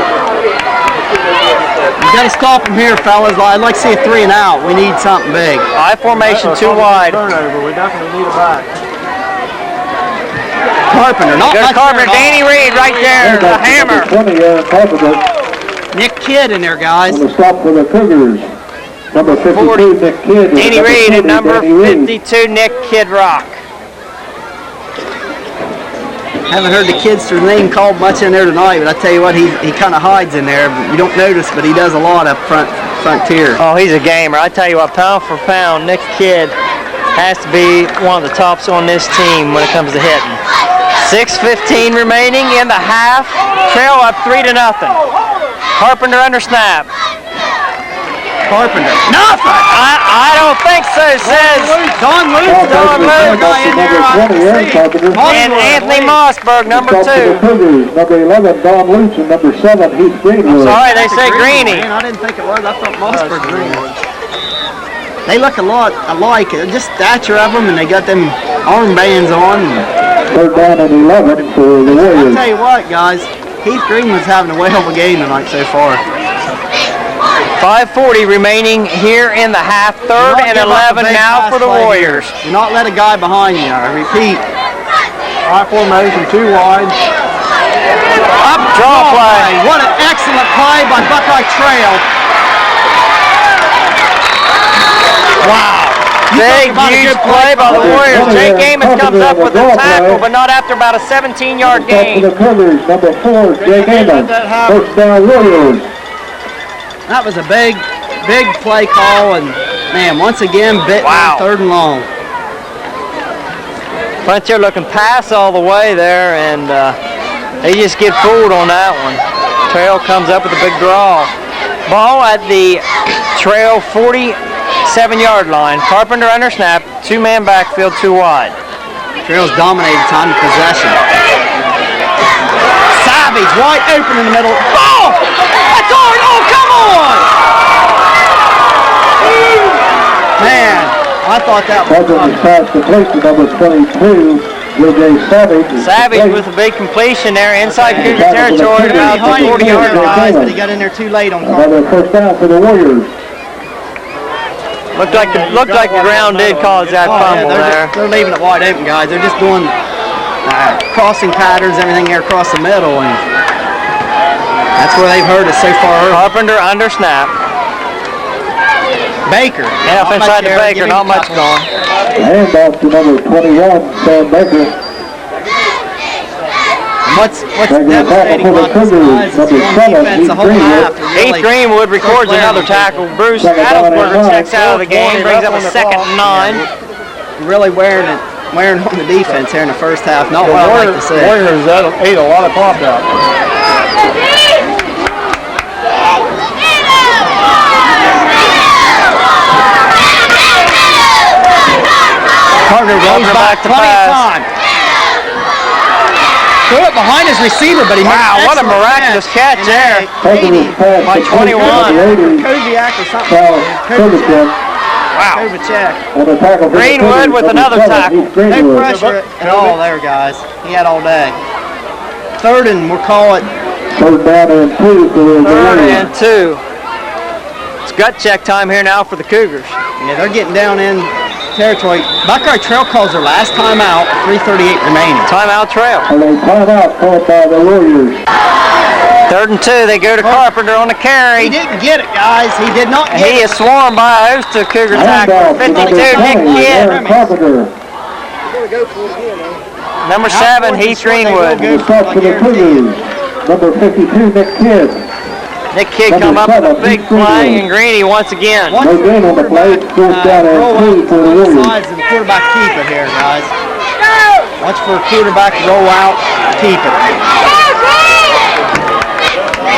You got to stop him here, fellas. I'd like to see a 3 and out. We need something big. I formation, 2 wide. Turnover. We definitely need a back. Carpenter, not Good much Carpenter, there at all. Danny Reed right there, the hammer. 20, Carpenter. Nick Kidd in there, guys. On the stop for the Cougars. Number 52, Nick Kidd. Danny Reed and number Danny Reed. 52, Nick Kidrock. Haven't heard the Kidster's name called much in there tonight, but I tell you what, he kind of hides in there. You don't notice, but he does a lot up front tier. Oh, he's a gamer. I tell you what, pound for pound, Nick Kidd has to be one of the tops on this team when it comes to hitting. 6:15 remaining in the half. Trail up 3-0. Carpenter under snap. Carpenter. Nothing! I don't think so, says Don Luke. Don Luke. Guy in there, I can see. And Anthony Mossberg, number Stop for the 2. Cougars. Number 11, Don Lutz, and number 7, Heath Greenwood. Sorry, they say Greeny. Man, I didn't think it was. I thought Mossberg Greenwood. They look a lot alike. Just stature of them, and they got them armbands on. Third down and 11 for the I'll Warriors. tell you what, guys. Heath Greenwood's having a whale of a game tonight so far. 5:40 remaining here in the half. 3rd and 11 now for the Warriors. Do not let a guy behind you. I repeat. I formation, 2 wide. Up draw play. What an excellent play by Buckeye Trail. Wow. Big, huge play by the Warriors. Jay Gaiman comes up with a tackle, but not after about a 17-yard Stop for gain. the Cougars. Number 4, Jay Gaiman. First down, Warriors. That was a big play call, and man, once again, bit Wow. 3rd and long. Frontier looking pass all the way there, and they just get fooled on that one. Trail comes up with a big draw. Ball at the Trail 47-yard line. Carpenter under snap, 2-man backfield, 2 wide. Trail's dominated time of possession. Savage wide open in the middle. Ball! That's on! Oh, come on! Man, I thought that was Carpenter pass complete to number 22, J.J. Savage. Savage with a big completion there inside Cougar territory at about the behind 40-yard line. guys, but he got in there too late on Carpenter. Another first down for the Warriors. Looked like the ground did cause that fumble there. They're leaving it wide open, guys. They're just doing crossing patterns, everything there across the middle, and that's where they've hurt us so far. Carpenter under snap. Baker. Yeah, up inside the Baker, not much going. Handoff to number 21, Sam Baker. What's Taking the tackle devastating for the about this, guys, Cougars, is number on 7, defense the Heath whole half. Greenwood. Heath Greenwood records another tackle. Bruce Adelsberger checks out of the game, brings up a 2nd and 9. Really wearing on the defense here in the first half. Not what I like to see. Warriors ate a lot of clock out. Carter goes back to plenty of pass. time. Threw it behind his receiver, but he Wow, made what a an excellent miraculous catch there. Carpenter's pass By complete to 21. number 80, Koviak or something. Sal Ferguson. Wow. Kovacic. On the tackle for the Greenwood Cougars, with number another 7, tackle. Heath No Greenwood. pressure at all there, guys. He had all day. 3rd and we'll call it. Third down and 2 for the 3rd Warriors. and 2. It's gut check time here now for the Cougars. Yeah, they're getting down in territory. Buckeye Trail calls their last time out. 3:38 remaining. Timeout Trail. And a timeout called by the Warriors. 3rd and 2. They go to Carpenter on the He carry. didn't get it, guys. He did not get He it. is swarmed by a host of Cougar Handoff tacklers. to number 52, 20, Nick Aaron Kidd. Carpenter. Number 7, Heath Greenwood. The stop for the Cougars. Number 52, Nick Kidd. Nick Kidd come up with a big play, and Greeny once again. No gain on the play. Fourth down and 2 for the Warriors. Sides and the quarterback keep it here, guys. Watch for a quarterback roll out, keep it.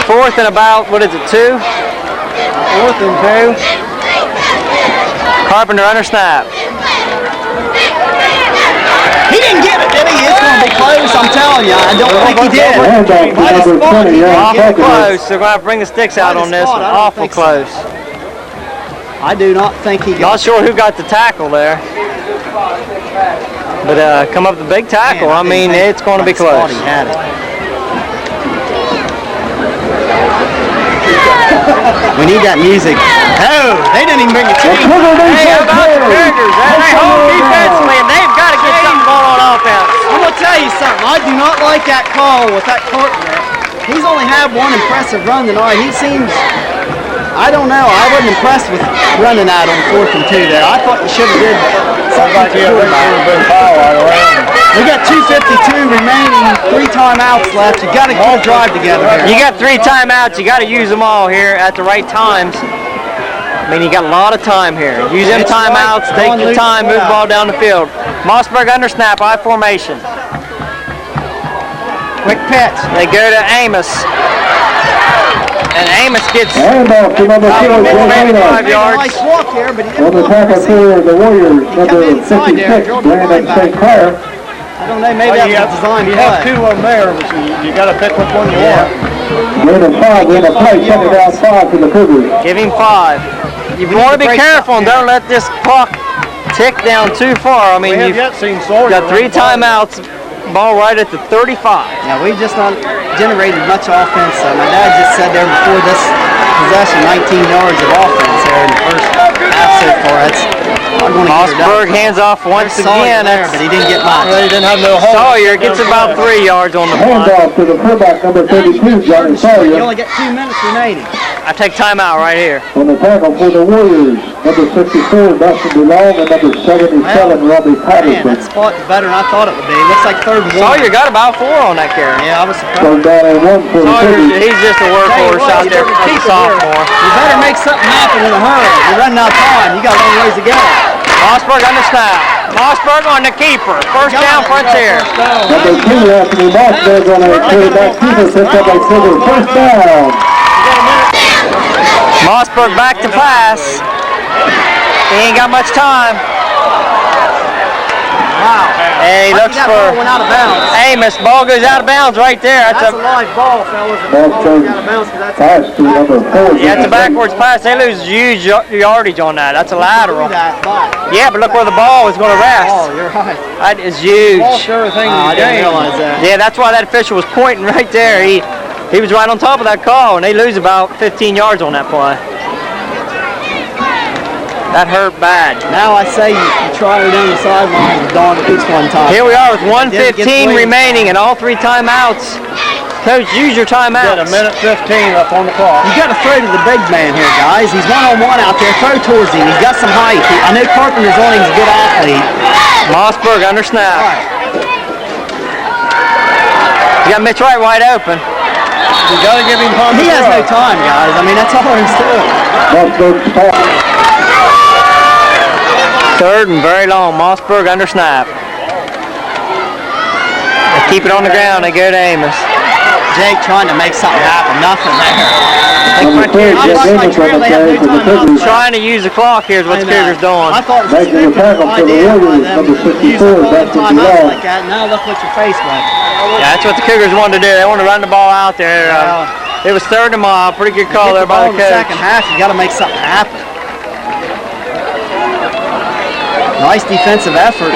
4th and about, what is it, 2? 4th and 2. Carpenter under snap. He didn't get it, did he? It's going to be close, I'm telling you. I don't think he did. Handoff to By the number spot, 20, he Aaron didn't Awful get it. Carpenter. close. They're going to have to bring the sticks out By the on this spot, one. I don't Awful think so. close. I do not think he got Not sure who got the tackle there. But come up with a big tackle. I mean, it's going to be close. He had it. We need that music. Oh, they didn't even bring a team. Hey, how about the Cougars? They hold defensively, and they've got to get something going on offense. I'm going to tell you something. I do not like that call with that Carpenter. He's only had one impressive run tonight. He seems, I don't know, I wasn't impressed with running that on 4th and 2 there. I thought you should have did something to We got 2:52 remaining, 3 timeouts left. You got to keep the drive together here. You got 3 timeouts. You got to use them all here at the right times. I mean, you got a lot of time here. Use them timeouts, take the time, move the ball down the field. Mossberg under snap, I formation. Quick pitch. They go to Amos. And Amos gets Handoff to number 4, maybe 5 Brandon. yards. Nice walk here, but he On didn't the tackle for the Warriors, number 56, Brandon St. Clair. I don't know, maybe that's a design You have 2 of them there, but you got to pick which one you want. Brandon 5, in the play, second down 5 for the Cougars. Give him 5. You want to be careful and don't let this clock tick down too far. I mean, We have you've yet seen Sawyer. got 3 timeouts, ball right at the 35. Yeah, we've just not generated much offense. My dad just said there before this possession, 19 yards of offense there in the first half so far. That's not going to get her Mossberg done. hands off once again. There, but he didn't get much. They didn't have no hole. Sawyer gets about 3 yards on the punt. Handoff to the fullback, number 32, Johnny You Sawyer. only get 2 minutes remaining. I take timeout right here. On the tackle for the Warriors, number 64, Dustin DeLong, and number 77, Robbie Man, Patterson. that spot's better than I thought it would be. Looks like 3rd and 1. Sawyer got about 4 on that carry. Yeah, I was surprised. Third down and 1 for the Sawyer, Cougars. he's just a workhorse out there as a sophomore. You better make something happen in a hurry. You're running out of time. You got a long ways to go. Mossberg on the snap. Mossberg on the keeper. First down, frontier. Number 2, Anthony Mossberg on a quarterback keeper, picks up a silver first down. Mossberg back to pass. He ain't got much time. Wow. And he looks That ball for went out of bounds. Amos. Ball goes out of bounds right there. That's a live ball, fellas. If the Ball ball goes goes out of bounds, 'cause that's pass to number 4. Yeah, it's a backwards pass. They lose huge yardage on that. That's a lateral. that, but Yeah, but look where the ball is going to oh, rest. you're right. That is huge. Everything I didn't realize that. Yeah, that's why that official was pointing right there. He was right on top of that call, and they lose about 15 yards on that play. That hurt bad. Now I say you try her down the sideline with Dawn at least one time. Here we are with Didn't get 1:15 away. remaining and all 3 timeouts. Coach, use your Got a timeouts. minute 15 up on the clock. You got to throw to the big man here, guys. He's one-on-one out there. Throw towards him. He's got some height. I know Carpenter's on him. He's a good athlete. Mossberg under snap. You got Mitch Wright wide open. You got to give him time to He has throw. no time, guys. I mean, that's all there is to it. Mossberg stop. 3rd and very long. Mossberg under snap. They keep it on the ground. They go to Amos. Jake trying to make something happen. Nothing there. Number 3, I Jeff like my Amos on trail. the They have carry no for the timeouts. Cougars. Trying to use the clock here is what the Cougars doing. I thought it was a Making the tackle for the idea by Warriors, them number to use 64, up all the Dustin timeouts DeLong. like that. Now look what your face was. Yeah, that's what the Cougars wanted to do. They wanted to run the ball out there. It was 3rd and mile. Pretty good call there by the In the second coach. half, you got to make something happen. Nice defensive effort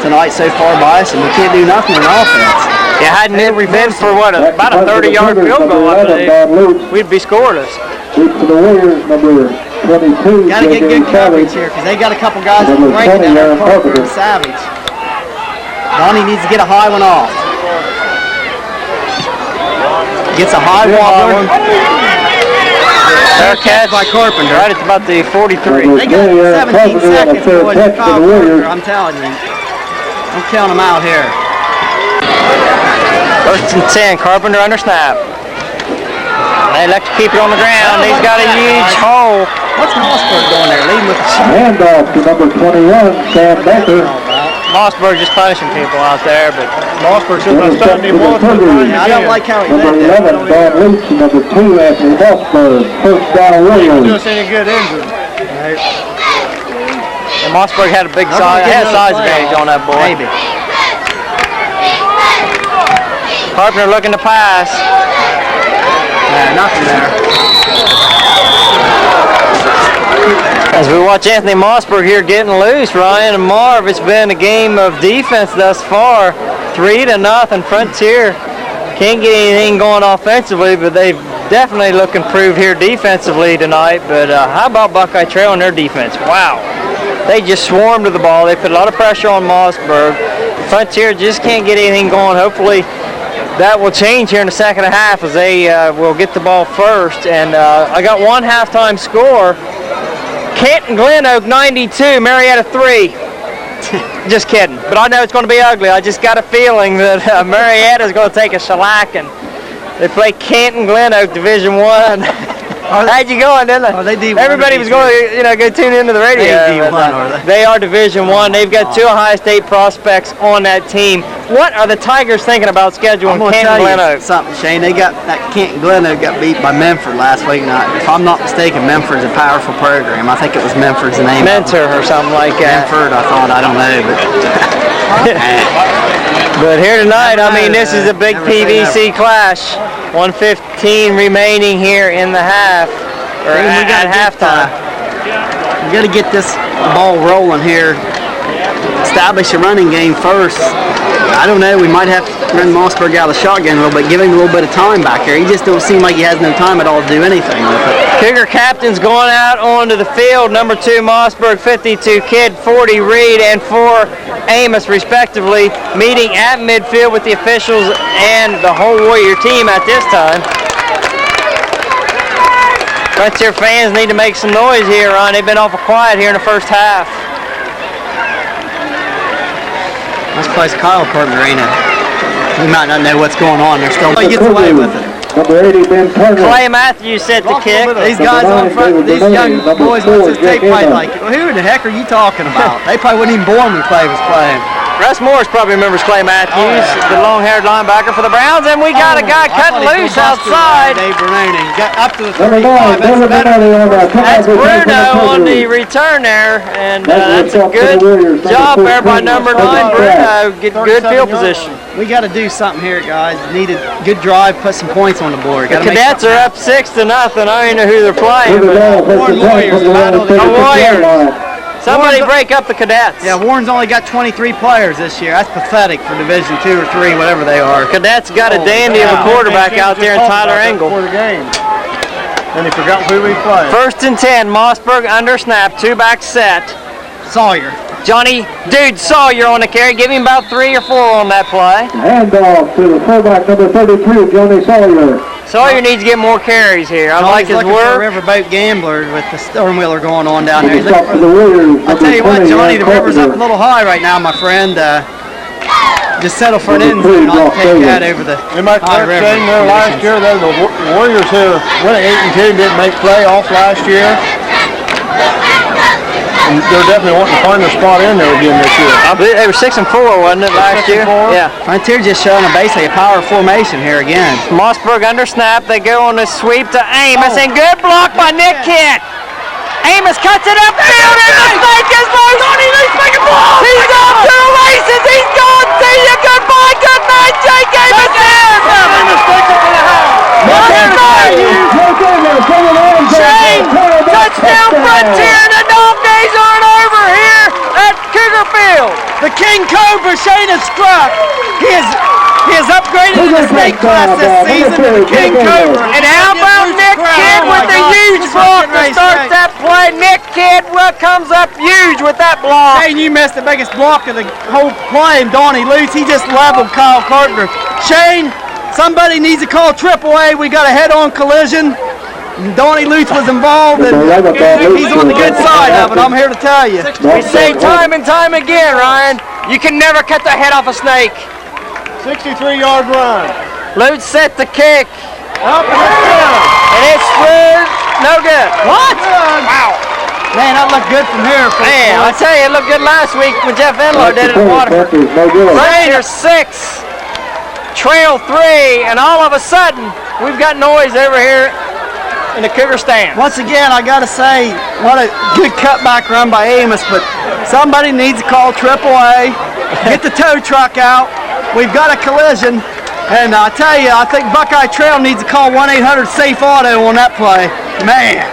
tonight so far by us, and we can't do nothing in offense. Yeah, hadn't it been for what, about a 30-yard field goal, I believe, we'd be scoreless. Lead for the Warriors, number 22, Got to get J.J. good coverage Savage. here because they got a couple guys Number breaking 20, down there. Aaron Carpenter Carpenter. and Savage. Donnie needs to get a high one off. Gets a high one. Fair catch by Carpenter. Right at about the 43. They got Aaron 17 Carpenter on a seconds fair boys, catch to for foul the Warriors. Carpenter, I'm telling you. I'm counting them out here. 1st and 10. Carpenter under snap. They like to keep it on the ground. He's got a huge hole. What's Mossberg doing there? Leading with the shot. Handoff to number 21, Sam Baker. Mossberg just punishing people out there, but Mossberg should have Intercept stopped him for the once. but Cougars. I don't like how he Number led there. 11, Van Leach, and number 2, Anthony Mossberg. First down, He Warriors. do us any good injured. and Mossberg had a big size, had a size advantage on that boy. Maybe. Carpenter looking to pass. Nothing there. As we watch Anthony Mossberg here getting loose, Ryan and Marv, it's been a game of defense thus far. 3-0 Frontier. Can't get anything going offensively, but they've definitely look improved here defensively tonight, but how about Buckeye Trail and their defense? Wow. They just swarmed to the ball. They put a lot of pressure on Mossberg. Frontier just can't get anything going. Hopefully that will change here in the second half as they will get the ball first. And I got one halftime score. Canton Glen Oak 92, Marietta 3. Just kidding. But I know it's going to be ugly. I just got a feeling that Marietta is going to take a shellacking. They play Canton Glen Oak Division 1. How'd you going, didn't they? Oh, they D1. Everybody was going to go tune into the radio. They D1, are they? They are Division 1. They've got 2 Ohio State prospects on that team. What are the Tigers thinking about scheduling Canton Glen Oak? Something, Shane. They got that Canton Glen Oak got beat by Memphis last week. Now, if I'm not mistaken, Memphis is a powerful program. I think it was Memphis the name. Mentor or something like that. Memphis, I thought. I don't know, but. But here tonight, I mean, this is a big PVC clash. 1:15 remaining here in the half, or at halftime. We got to get this ball rolling here. Establish a running game first. I don't know. We might have to run Mossberg out of the shotgun a little bit, give him a little bit of time back here. He just don't seem like he has no time at all to do anything with it. Cougar captain's going out onto the field. Number 2 Mossberg, 52 Kidd, 40 Reed, and 4 Amos respectively, meeting at midfield with the officials and the whole Warrior team at this time. Frontier fans need to make some noise here, Ron. They've been awful quiet here in the first half. This place, Kyle Partner, ain't it? We might not know what's going on. They're still gets away with it. Number 80, Ben Turner. Clay Matthews set the kick. These guys on front, these young boys, what's this tape play like? Well, who the heck are you talking about? They probably wasn't even born when Clay was playing. Russ Morris probably remembers Clay Matthews, the long-haired linebacker for the Browns, and we got a guy cutting loose outside. Dave Brunoni got up to the Number 9, 35. That's Bruno on the return there, and that's a good job there by number 9, Bruno. Get good field position. We got to do something here, guys. Need a good drive, put some points on the board. The Cadets are up 6-0. I don't even know who they're playing. Warriors. Somebody break up the Cadets. Yeah, Warren's only got 23 players this year. That's pathetic for Division 2 or 3, whatever they are. Cadets got a dandy of a quarterback out there in Tyler Engel. For the game. And he forgot who we played. 1st and 10, Mossberg under snap, 2-back set. Sawyer. Johnny Dude Sawyer on the carry. Give him about 3 or 4 on that play. Handoff to the fullback, number 33, Johnny Sawyer. Sawyer needs to get more carries here. I like his work. Riverboat Gambler with the storm wheeler going on down there. I'll tell you what, Johnny, the river's up a little high right now, my friend. Just settle for an end zone. I'll take that over the high river. There last year, though, the Warriors who went 8-2 didn't make playoff last year. And they're definitely wanting to find their spot in there again this year. I believe they were 6-4, wasn't it, last year? Yeah. Frontier just showing basically a power formation here again. Mossberg under snap. They go on the sweep to Amos, and good block by Nick Kidd. Amos cuts it upfield, and the snake is loose. He's off to the races. He's gone. See you. Goodbye. Good night, Jake Amos. Shane, touchdown Frontier. The dog days aren't over here at Cougar Field. The King Cobra, Shane has struck. He has upgraded to the snake class this season to the King Cobra. And how about Nick Kidd with the huge block to start that play? Nick Kidd comes up huge with that block. Shane, you missed the biggest block of the whole play, and Donnie Luce, he just leveled Kyle Carpenter. Shane, somebody needs to call AAA. We got a head-on collision. Donnie Luce was involved, and he's on the good side of it, I'm here to tell you. We say time and time again, Ryan, you can never cut the head off a snake. 63-yard run. Luce set the kick. Up and down. And it's through. No good. What? Wow. Man, that looked good from here. Man, I tell you, it looked good last week when Jeff Enlow did it in Waterford. Rangers 6, Trail 3, and all of a sudden, we've got noise over here in the Cougar stand. Once again, I got to say, what a good cutback run by Amos, but somebody needs to call AAA, get the tow truck out. We've got a collision, and I tell you, I think Buckeye Trail needs to call 1-800-SAFE-AUTO on that play. Man.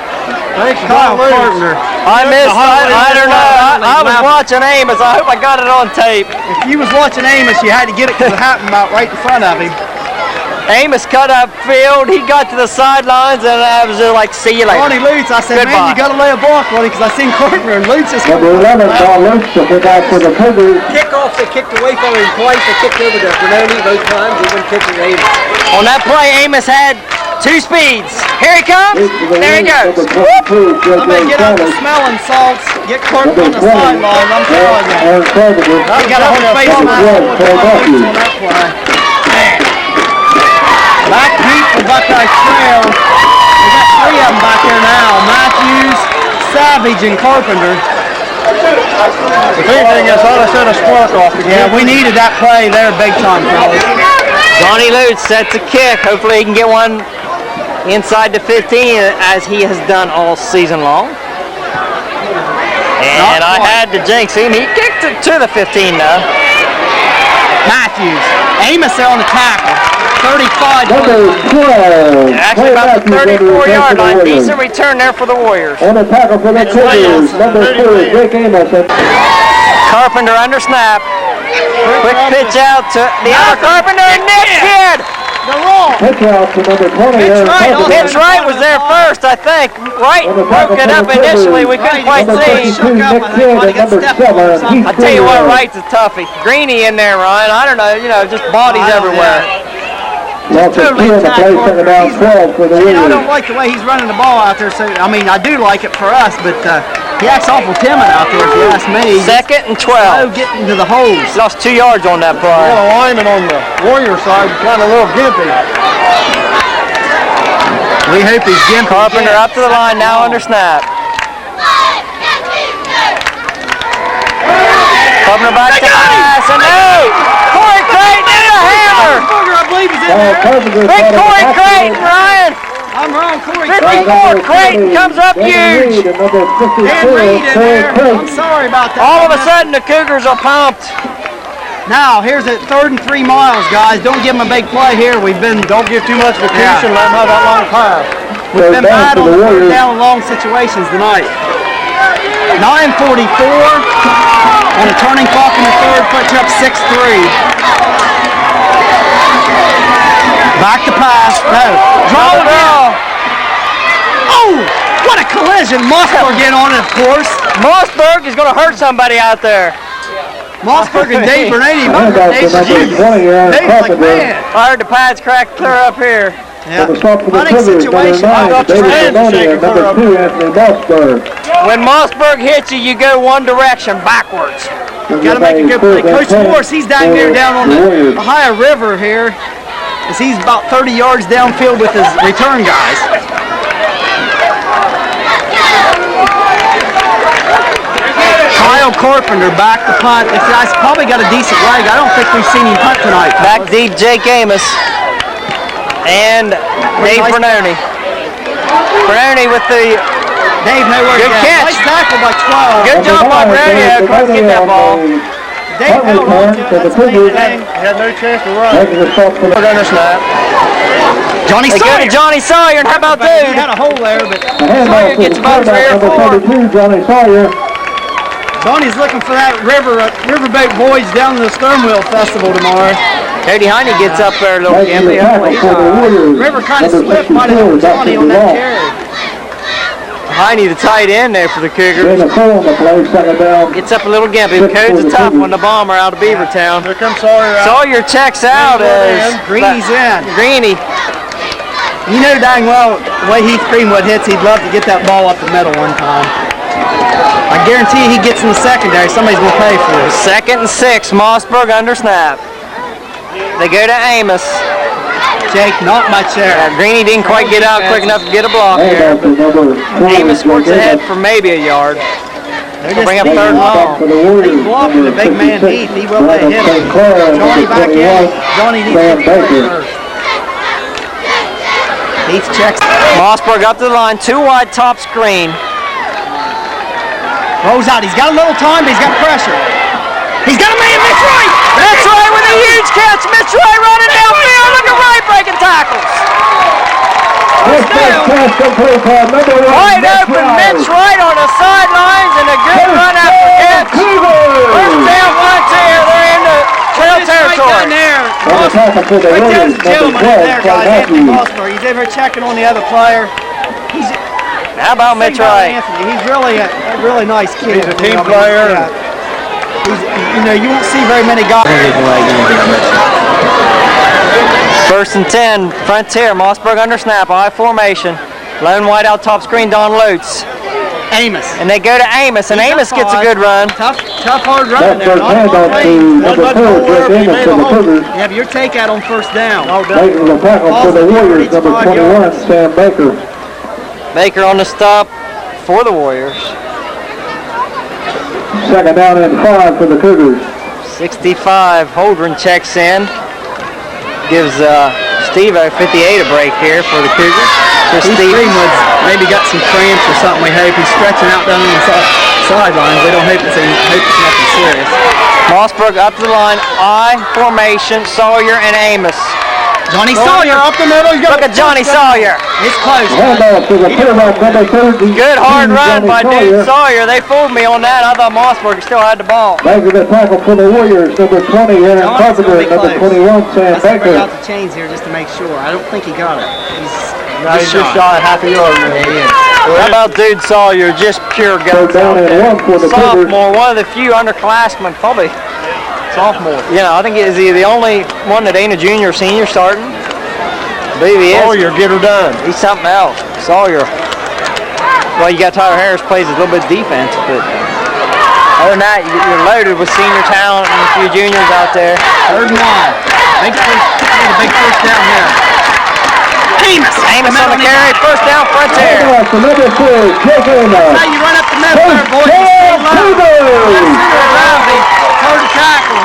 Thanks, Kyle Partner. I don't know. I was watching Amos. I hope I got it on tape. If you was watching Amos, you had to get it because it happened about right in front of him. Amos cut up field. He got to the sidelines, and I was just like, see you later. Ronnie Lutz, I said, Goodbye. man, you got to lay a block on him because I seen Carpenter and Lutz just Number 11, Don Lutz, to pick out for the Cougars. Kickoff, they kicked away from him twice. They kicked over to Bernoni both times. They wouldn't kick it to Amos. On that play, Amos had 2 speeds. Here he comes. There he goes. I may get out the smelling salts, get Carpenter on the sideline. I'm telling you. He got a whole face mask on that play. Back deep for Buckeye Trail. We got 3 of them back there now. Matthews, Savage, and Carpenter. The big thing is, I set a spark off again. Yeah, we needed that play there big time, fellas. Johnny Lutz sets a kick. Hopefully he can get one inside the 15 as he has done all season long. And I had to jinx him. He kicked it to the 15 though. Matthews. Amos there on the tackle. 35. Number 12. Actually about the 34-yard line. Decent return there for the Warriors. On the tackle for the Cougars. Number 2, Jake Amos. Carpenter under snap. Quick pitch out to the other Carpenter and Nick Kidd. The roll. Pitch out to number 20. Aaron Carpenter. Pitch right was there first, I think. Right broke it up initially. We couldn't quite see. Nick Kidd and number 7. I tell you what, Wright's a toughie. Greeny in there, Ryan. I don't know, just bodies everywhere. Lots of 2 on the play, second down 12 for the I Warriors. don't like the way he's running the ball out there. So I mean, I do like it for us, but he acts awful timid out there. If you ask me. Second and Slow 12. getting to the holes. Lost 2 yards on that play. The lineman on the Warrior side kind of a little gimpy. We hope he's gimpy. Carpenter up to the line now under snap. Carpenter back to pass and no! Corey Creighton in the hammer! I believe he's in there. Big Corey Creighton, Ryan! I'm wrong, Corey. 54 Creighton comes up huge! And number 54, Dan Reed in there. Creighton. I'm sorry about that. All of a sudden the Cougars are pumped. Now, here's a 3rd and 3 miles, guys. Don't give them a big play here. Don't give too much vacation, let them have that long pass. We've been Third down bad for on the the 3rd Warriors. down and long situations tonight. 9:44 on a turning clock in the 3rd, puts up 6-3. Back to pass. No. Draw it in. Oh, what a collision. Mossberg in on it, of course. Mossberg is going to hurt somebody out there. Mossberg and Dave Bernady. Handoff to number 20, Aaron Dave's like, Carpenter. man. I heard the pads crack clear up here. Yeah. For the start for the Funny Cougars, situation. number 9, David Maloney, and number 2, Anthony Mossberg. When Mossberg hits you, you go one direction backwards. Got to make a good play. Coach Morris, he's down there down on the Ohio River here. As he's about 30 yards downfield with his return guys. Kyle Carpenter back to punt. This guy's probably got a decent leg. I don't think we've seen him punt tonight. Back deep, Jake Amos. And Dave Bernoni. Bernoni with the Dave, nowhere good catch. Nice tackle by 12. Good job by Bernoni. Couldn't get that ball. Dave held on to it. That's the main thing. He had no chance to run. Making the stop for the Under snap. Johnny They go Sawyer. to Johnny Sawyer, and how about He dude? had a hole there, but handoff to gets the about quarterback, 3 or number 32, Johnny Sawyer. Johnny's looking for that Riverboat Boys down to the Stern Wheel Festival tomorrow. Cody Heine gets up there a little Making the gimpy. tackle for the Warriors. River kind of Number slipped, might have 64, helped Johnny on Dustin that DeLong. carry. Heine, the tight end there for the Cougars. Getting a 4 on the play, second down. Gets up a little gimpy. Code's a tough one, the bomber out of Beavertown. Here comes Sawyer out. Sawyer checks out as Greeny's in. Greeny. You know dang well the way Heath Greenwood hits, he'd love to get that ball up the middle one time. I guarantee you he gets in the secondary, somebody's going to pay for it. 2nd and 6, Mossberg under snap. They go to Amos. Jake, not much there. Greeny didn't quite get out quick enough to get a block here. Handoff to number 4, Amos squirts ahead for maybe a yard. They're Bring up just 3rd and long. for the Warriors. He's blocking the big man Heath. He will let hit him. Clair, Johnny number back in. 21, Johnny needs Sam to play Baker. first. Heath checks. Mossberg up to the line, 2 wide top screen. Rolls out. He's got a little time, but he's got pressure. He's got a man, Mitch Wright! Mitch Wright with a huge catch. Mitch Wright running downfield. Look at Wright breaking tackles. First down pass complete for number 1, Wide open Mitch Wright on the sidelines and a good run after catch. First down, 1-2. They're in the trail Mitch Wright territory. down there. On the tackle for the But Warriors, there's a gentleman number in 12, there, Clay guys, Anthony Matthews. Mossberg. He's over checking on the other player. He's How about Mitch Wright? Anthony. He's really a really nice kid. He's a team You know, player. yeah. He's, you know, you won't see very many guys. First and 10, Frontier, Mossberg under snap, I formation. Lone wide out top screen, Don Lutz. Amos. And they go to Amos, and Amos gets a good run. Tough, hard run That there. first handoff to number 4, Greg Amos for the Cougars. You have your takeout on first down. Making the tackle for the Warriors, number 21, Sam Baker. Baker on the stop for the Warriors. Second down and 5 for the Cougars. 65, Holdren checks in. Gives Steve-O 58 a break here for the Cougars. Steve Greenwood's maybe got some cramps or something, we hope. He's stretching out down on the sidelines. We don't hope it's nothing serious. Mossberg up to the line, I formation, Sawyer and Amos. Johnny Sawyer up the middle. Look at Johnny Sawyer. It's close. Handoff to the quarterback, number 30. Good hard run by Johnny Dude Sawyer. They fooled me on that. I thought Mossberg still had the ball. Making the tackle for the Warriors, number 20, Aaron Carpenter, number 21, Sam Let's bring Baker. out the chains here just to make sure. I don't think he got it. He's just shot half a yard. How about Dude Sawyer? Just pure guts. Third down and 1 for the Cougars. Sophomore, one of the few underclassmen, probably sophomore. You know, I think is he the only one that ain't a junior or senior starting? I believe he is. Sawyer, get her done. He's something else. Sawyer. Well, you got Tyler Harris plays a little bit defense, but other than that, you're loaded with senior talent and a few juniors out there. Third and 1. Big first down here. Amos Amos on the carry, first down, Frontier. Handoff to number 4, Jake Amos. Now you run up the middle there, boys. You stay low. Around him. Hard to tackle.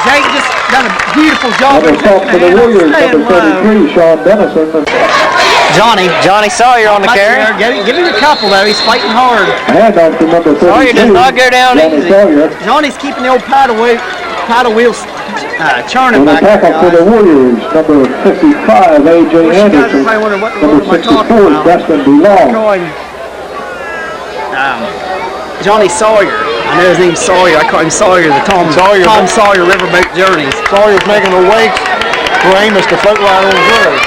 Jake just done a beautiful job Number of 12 for the Warriors, number 33, Sean Dennison. Johnny Sawyer on the carry. Give him a couple though. He's fighting hard. Handoff to number 32. Sawyer does not go down Johnny easy. Sawyer. Johnny's keeping the old paddle wheels churning And the back there, tackle for guys. the Warriors, number 55, A.J. Course, you guys are Anderson. probably wondering what Number am I talking 64, about? Dustin DeLong. Johnny Sawyer. I know his name's Sawyer. I call him Sawyer, the Tom Sawyer Riverboat Journeys. Sawyer's making a wake for Amos to float right on through.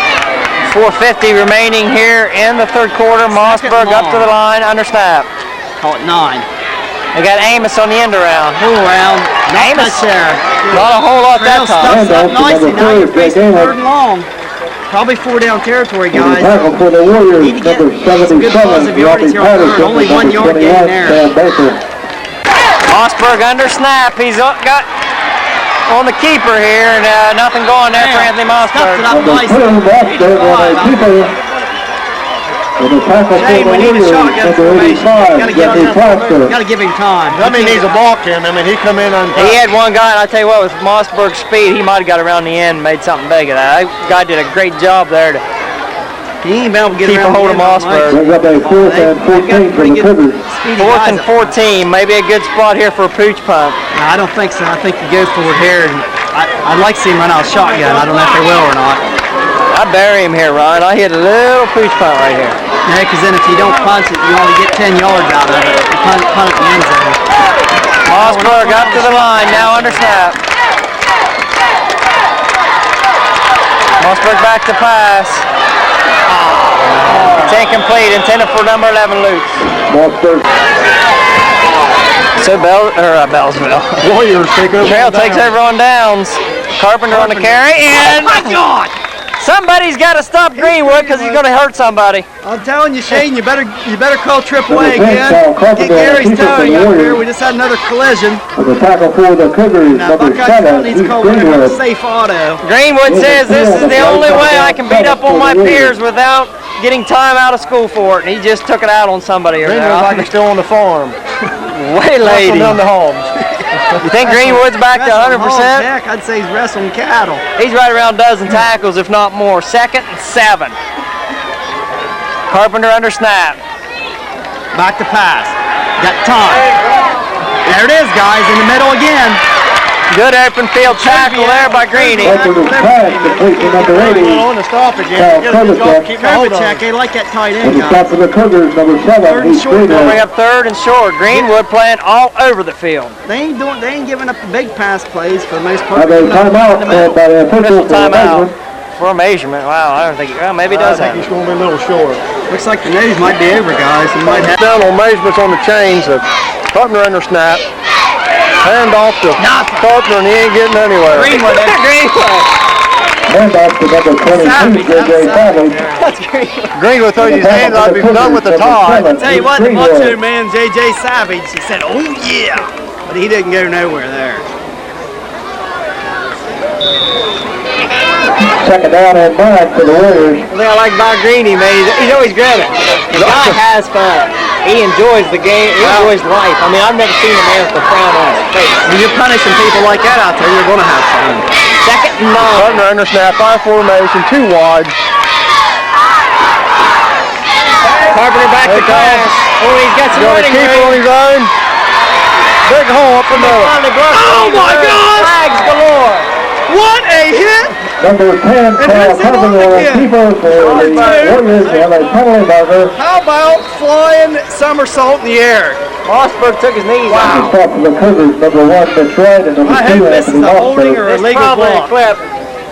4:50 remaining here in the third quarter. Mossberg up to the line, under snap. Call it 9. They got Amos on the end around. Pull around. Not Amos. much there. Not a whole lot that Trail time. stuffs up Handoff to nicely. number Now you're 3, facing Jake third and long. Probably 4 down territory, And the guys. tackle for the Warriors, Need to get number some good 77, positive yardage Robbie here on third. Patterson. Only 1 Number yard gain 21, there. Sam Baker. Mossberg under snap. He's got on the keeper here, and nothing going there for Anthony Stuffed Mossberg. it up Number nicely. 2, Baxter, on a keeper. And the tackle for Shane, the we need a Warriors, shotgun number formation. 85, Gotta get on Jeffrey that. Plaster. Gotta give him time. I mean, he's a block him. I mean, he come in on He had one guy, and I tell you what, with Mossberg's speed, he might have got around the end and made something big of that. That guy did a great job there to He ain't been able to get keep a around hold of the end, Mossberg. Brings up a 4th and 14 for the Cougars. Fourth and 14, maybe a good spot here for a pooch pump. No, I don't think so. I think you go forward here, and I'd like to see him run out a shotgun. I don't know if they will or not. I bury him here, Ryan. I hit a little pooch punt right here. Yeah, because then if you don't punt it, you only get 10 yards out of it. You punt it in the end zone. Mossberg up to the line, now under snap. Mossberg back to pass. It's incomplete, intended for number 11, Lutz. Mossberg. So Bellsville. Warriors take over. Trail takes over on downs. Carpenter on the carry, and My God! somebody's got to stop Greenwood because he's going to hurt somebody. I'm telling you, Shane, you better call AAA Number 10, again. Cal Carpenter, Get Gary's keeper for towing the up here. Warriors. We just had another collision. And the tackle for the Cougars, Now, number Buckeye 7, needs to Heath call whatever Greenwood. safe auto. Greenwood says this is the only way I can beat up on my peers without getting time out of school for it, and he just took it out on somebody. Greenwood's like he's still on the farm. Waylaid Down the him. hogs. You think Greenwood's back to 100%? Heck, I'd say he's wrestling cattle. He's right around a dozen tackles, if not more. 2nd and 7. Carpenter under snap. Back to pass. Got time. There it is, guys, in the middle again. Good open field tackle there by Greeny. Open his pass, complete to number 80. On the stoppage, Kyle Kovacic. keep Kovacic, they like that tight And end, the stop guys. for the Cougars, number 7, Heath We Greenwood. have 3rd and short. Greenwood playing all over the field. They ain't giving up the big pass plays for the most part. Have a timeout by the official for Timeout measurement. for a measurement. Wow, I don't think. Well, maybe he I does think have he's it. going to be a little short. Looks like the news might be over, guys. He might have. Down on measurements on the chains of Carpenter under snap. Hand off to Carpenter and he ain't getting anywhere. Greenwood. Greenwood. Handoff to number 22, J.J. Savage. That's Greenwood. Greenwood throws his hands out, he's done with the tie. Tell you what, the macho man, J.J. Savage, he said, "Oh yeah," but he didn't go nowhere there. Second down and 9 for the Warriors. The thing I like about Greeny, man, he's always grinning. The guy has fun. He enjoys the game. He enjoys life. I mean, I've never seen a man with a frown on his face. When you're punishing people like that out there, you're going to have fun. 2nd and 9. Carpenter under snap, I formation, 2 wide. Carpenter back to pass. Oh, he's got some Got a running keeper on room. his own. Big hole up the middle. Oh my gosh! Flags galore. What a hit! Number 10, Kyle Carpenter, keeper for the Warriors. They have a penalty marker. How about flying somersault in the air? Mossberg took his knees out. Stop for the Cougars, number 1, Mitch Wright, and number I 2, hope this is Anthony a holding or Mossberg. a legal Probably a block. clip.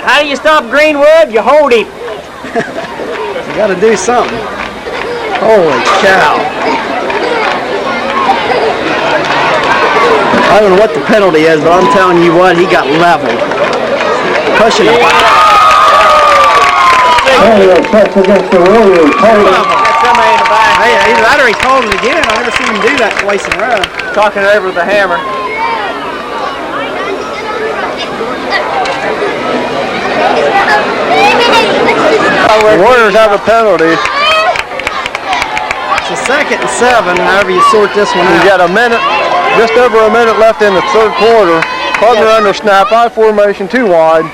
How do you stop Greenwood? You hold him. You got to do something. Holy cow. I don't know what the penalty is, but I'm telling you what, he got leveled. Pushing him. Penalty assessed against the Warriors. Holding. Got somebody in the back. Hey, either that or he's holding again. I've never seen him do that twice in a row. Talking it over with the hammer. The Warriors have a penalty. It's a 2nd and 7, however you sort this one We've out. got a minute, just over a minute left in the 3rd quarter. Carpenter under snap, I formation, 2 wide.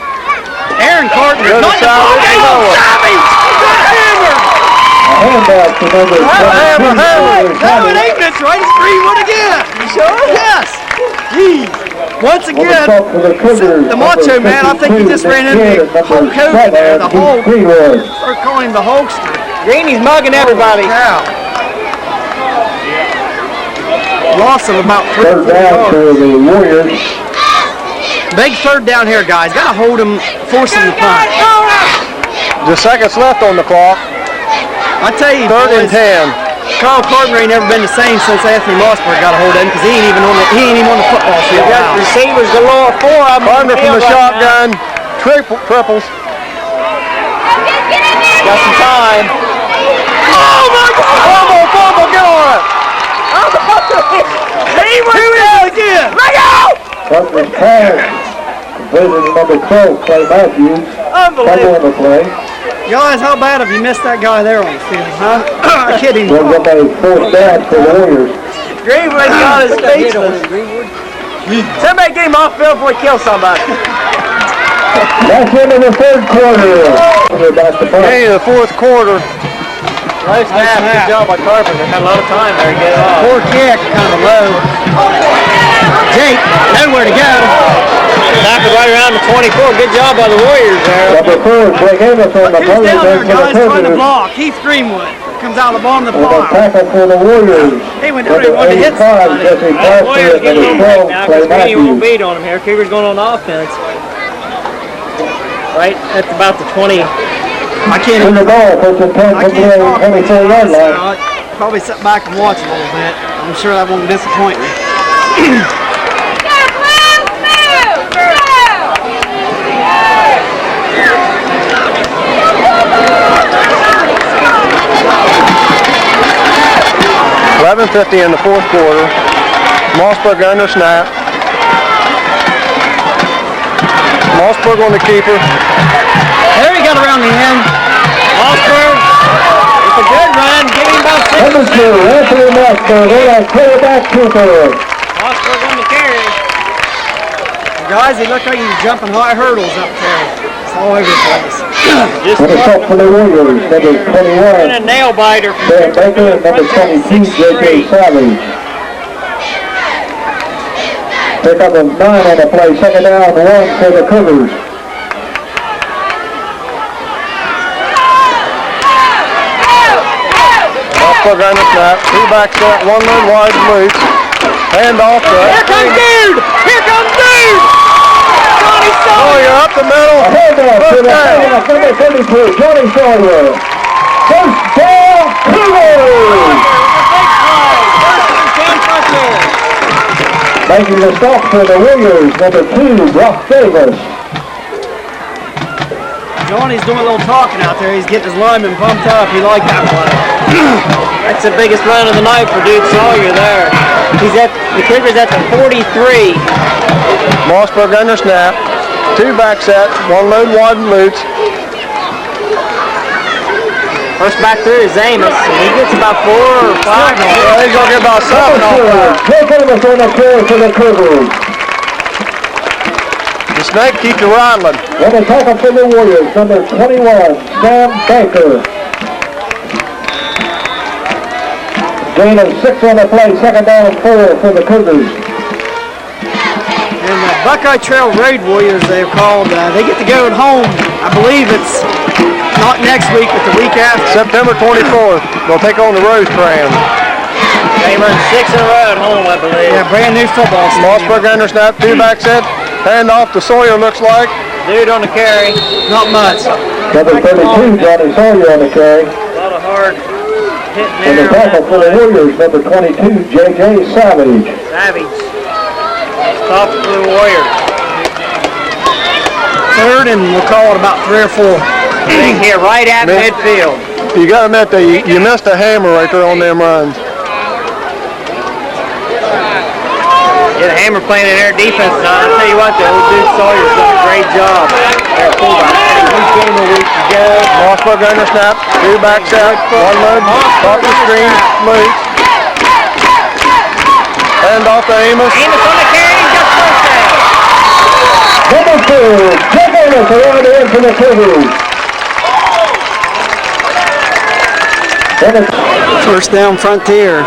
Aaron Carpenter. Go to Savage, Noah. Handoff to number 22, hammer. No, it ain't Mitch Wright. It's Greenwood again. You sure? Yes. Jeez. Once On the again, stop for the Cougars, the macho number man, I think he 52, just ran Nick into Kidd, and Hulk number Hogan there, 7, the Heath Hulk. Greenwood. They're calling him the Hulkster. Greeny's mugging everybody. Cow. Loss of about 3 or 4 Third down yards. for the Warriors. Big 3rd down here, guys. Got to hold him, force him to punt. Just seconds left on the clock. I tell you, 3rd and boys, 10. Carl Carpenter ain't never been the same since Anthony Mossberg got a hold of him because he ain't even on the football You field. got now. receivers galore. 4 of them. Carpenter from the shotgun, triples. Got some time. Oh my God! Fumble, get on it! He was there again. Look out! Carpenter's pass. Completed to number 12, Clay Matthews. Fumble Unbelievable. on the play. Guys, how bad have you missed that guy there on the field, huh? Kidding. Brings up a 4th down for the Warriors. Greenwood got his speechless. Somebody get him off field before he kills somebody. That's into the 3rd quarter. We're back to punt. Beginning of the 4th quarter. Nice snap. Good job by Carpenter. Had a lot of time there to get it off. Poor kick, kind of low. Jake, nowhere to go. Snap it right around the 24. Good job by the Warriors there. Number 4, Blake Amos on the Who's penalty down there, bench for guys, the trying to Cougars. block? Heath Greenwood comes out of the bottom of the On the pile. tackle for the Warriors. He went down there, Number wanted to hit 85, somebody. Jesse The Foster, Warriors get a little number break 12, now Clay because Greeny won't Matthews. beat on him here. Cougar's going on offense. Right at about the 20. I can't In even. the ball, first and 10 I from can't the talk. 24-yard line. I'll probably sit back and watch a little bit. I'm sure that won't disappoint me. .11:50 in the 4th quarter. Mossberg under snap. Mossberg on the keeper. There he got around the end. Mossberg, it's a good run. Give him about 6. Number 2, Anthony Mossberg, on a quarterback keeper. Mossberg on the carry. Guys, he looked like he was jumping high hurdles up there. It's all over the place. Just On the stop for the Warriors, number and 21, a nail biter from Dan Baker, and number 22, J.J. Savage. Pickup of 9 on the play. Second down, 1 for the Cougars. Mossberg under snap. 2 back set. 1 man wide loose. Hand off to Here comes Dude! Here comes Dude! Johnny Sawyer up the middle. A handoff to the half, number 32, Johnny Sawyer. First down, Cougars! Making the stop for the Warriors, number 2, Brock Davis. Johnny's doing a little talking out there. He's getting his linemen pumped up. He liked that one. That's the biggest run of the night for Dude Sawyer there. The Cougars at the 43. Mossberg under snap. 2 back set. 1 load wide and loose. First back through is Amos, and he gets about 4 or 5. Well, he's going to get about 7 off that. Jake Amos on the carry for the Cougars. The snake keeps you rattling. On the tackle for the Warriors, number 21, Sam Baker. Gain of 6 on the play, second down and 4 for the Cougars. And the Buckeye Trail Road Warriors, they're called, they get to go at home. I believe it's not next week, but the week after. September 24th, they'll take on the Rose Tram. They run 6 in a row at home, I believe. Yeah, brand new football stadium. Mossberg under snap. 2 back set. Hand off to Sawyer, looks like. Dude on the carry. Not much. Number 32, Johnny Sawyer on the carry. A lot of hard hitting And the there. tackle for the Warriors, number 22, J.J. Savage. Savage. Stop for the Warriors. Third, and we'll call it about 3 or 4. Big here, right at midfield. You got to admit that you missed a hammer right there on them runs. Yeah, the Hammer playing in their defense. I'll tell you what, though, Dude Sawyer's done a great job. Their fullback. Each game a week to go. Mossberg under snap. 2 back set. 1 load. Off the screen. Loose. Hand off to Amos. Amos on the carry. He's got first down. Number 2, Jake Amos around the end for the Cougars. First down, Frontier.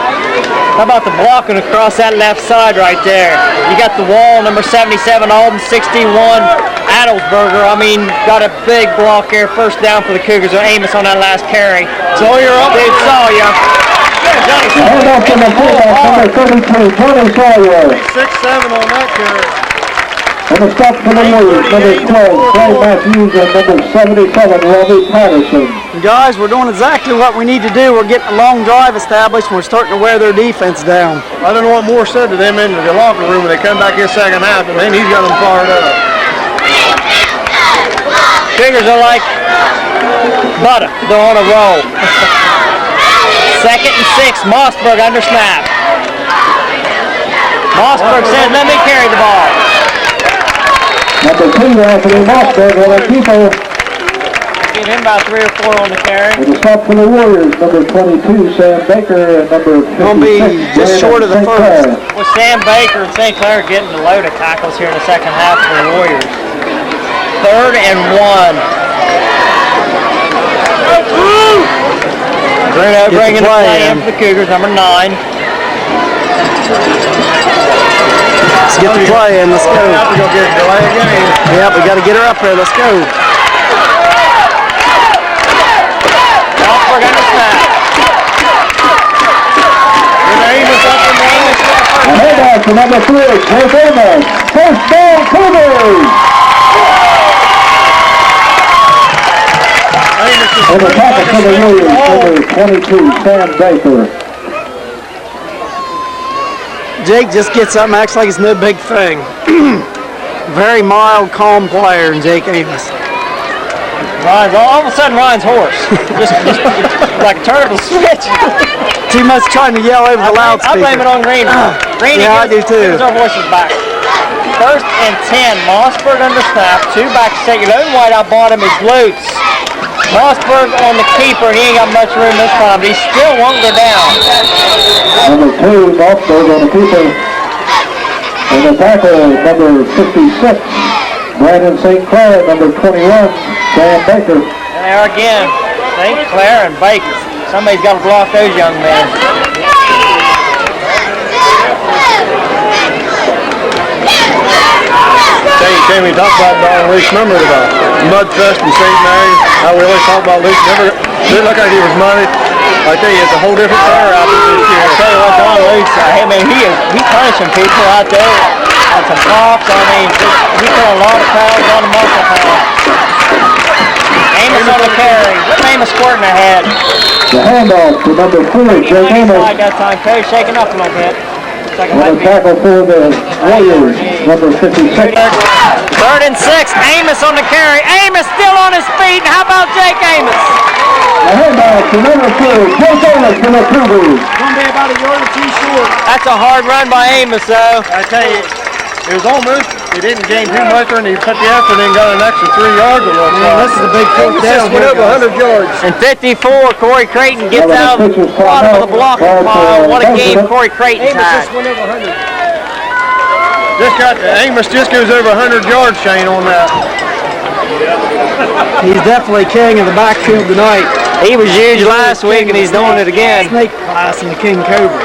How about the blocking across that left side right there? You got the wall, number 77, Alden, 61, Adelsberger. I mean, got a big block here. First down for the Cougars. Amos on that last carry. Sawyer up. Dude Sawyer. Johnny Sawyer. Hand off to the fullback, number 32, Johnny Sawyer. 6-7 on that carry. And the stop for the Warriors, number 12, Clay Matthews, and number 77, Robbie Patterson. Guys, we're doing exactly what we need to do. We're getting a long drive established, and we're starting to wear their defense down. I don't know what Moore said to them in the locker room when they come back in second half, but man, he's got them fired up. Cougars are like butter. They're on a roll. 2nd and 6, Mossberg under snap. Mossberg says, let me carry the ball. Number 2, Anthony Mossberg, on the keeper. Give him about 3 or 4 on the carry. And the stop for the Warriors, number 22, Sam Baker, and number 56, Gonna be just short of the St. first. Clair. With Sam Baker and St. Clair getting the load of tackles here in the second half for the Warriors. 3rd and 1. Bringing the play in for the Cougars, number 9. Let's get the play in. Let's go. We're going to get a delay again. Yeah, we got to get her up there. Let's go. Mossberg under snap. Amos up in the Amos. A handoff to number 3, Jake Amos. First down, Cougars. And the tackle for the Warriors, number 22, Sam Baker. Jake just gets up and acts like it's no big thing. Very mild, calm player, Jake Amos. All of a sudden, Ryan's hoarse. just like a turtle switch. Too much trying to yell over the loudspeaker. I blame it on Greeny. Greeny, Yeah, I do too. Gives our voices back. 1st and 10, Mossberg under snap. 2 back set. Your lone wide out bottom is Lutz. Mossberg on the keeper. He ain't got much room this time, but he still won't go down. Number 2, Mossberg on the keeper. And the tackle, number 56, Brandon St. Clair, number 21, Sam Baker. And there again, St. Clair and Baker. Somebody's got to block those young men. game, we talked about Don Luke. Remember the mud fest in St. Mary's? How we always talk about Luke. Remember, it didn't look like he was money. I tell you, it's a whole different player out there this year. I tell you what, Don Luke's, he's punishing people out there on some blocks. I mean, he put a lot of pounds on the muscle pound. Amos on the carry. What Amos squirting ahead? The handoff to number 4, Jake Amos. That time, Perry shaking up a little bit. And a tackle for the Warriors, number 56. 3rd and 6, Amos on the carry. Amos still on his feet, and how about Jake Amos? The handoff to number 2, Jake Amos for the Cougars. Going to be about a yard or two short. That's a hard run by Amos, though. I tell you, it was almost, he didn't gain too much, and he put the effort in and got an extra 3 yards. This is a big fourth down. Went over 100 yards. And 54, Corey Creighton gets out of the bottom of the blocking pile. What a game Corey Creighton's had. Amos just went over 100. Amos just goes over 100 yards, Shane, on that. He's definitely king of the backfield tonight. He was huge last week, and he's doing it again. Snake class in the King Cobra.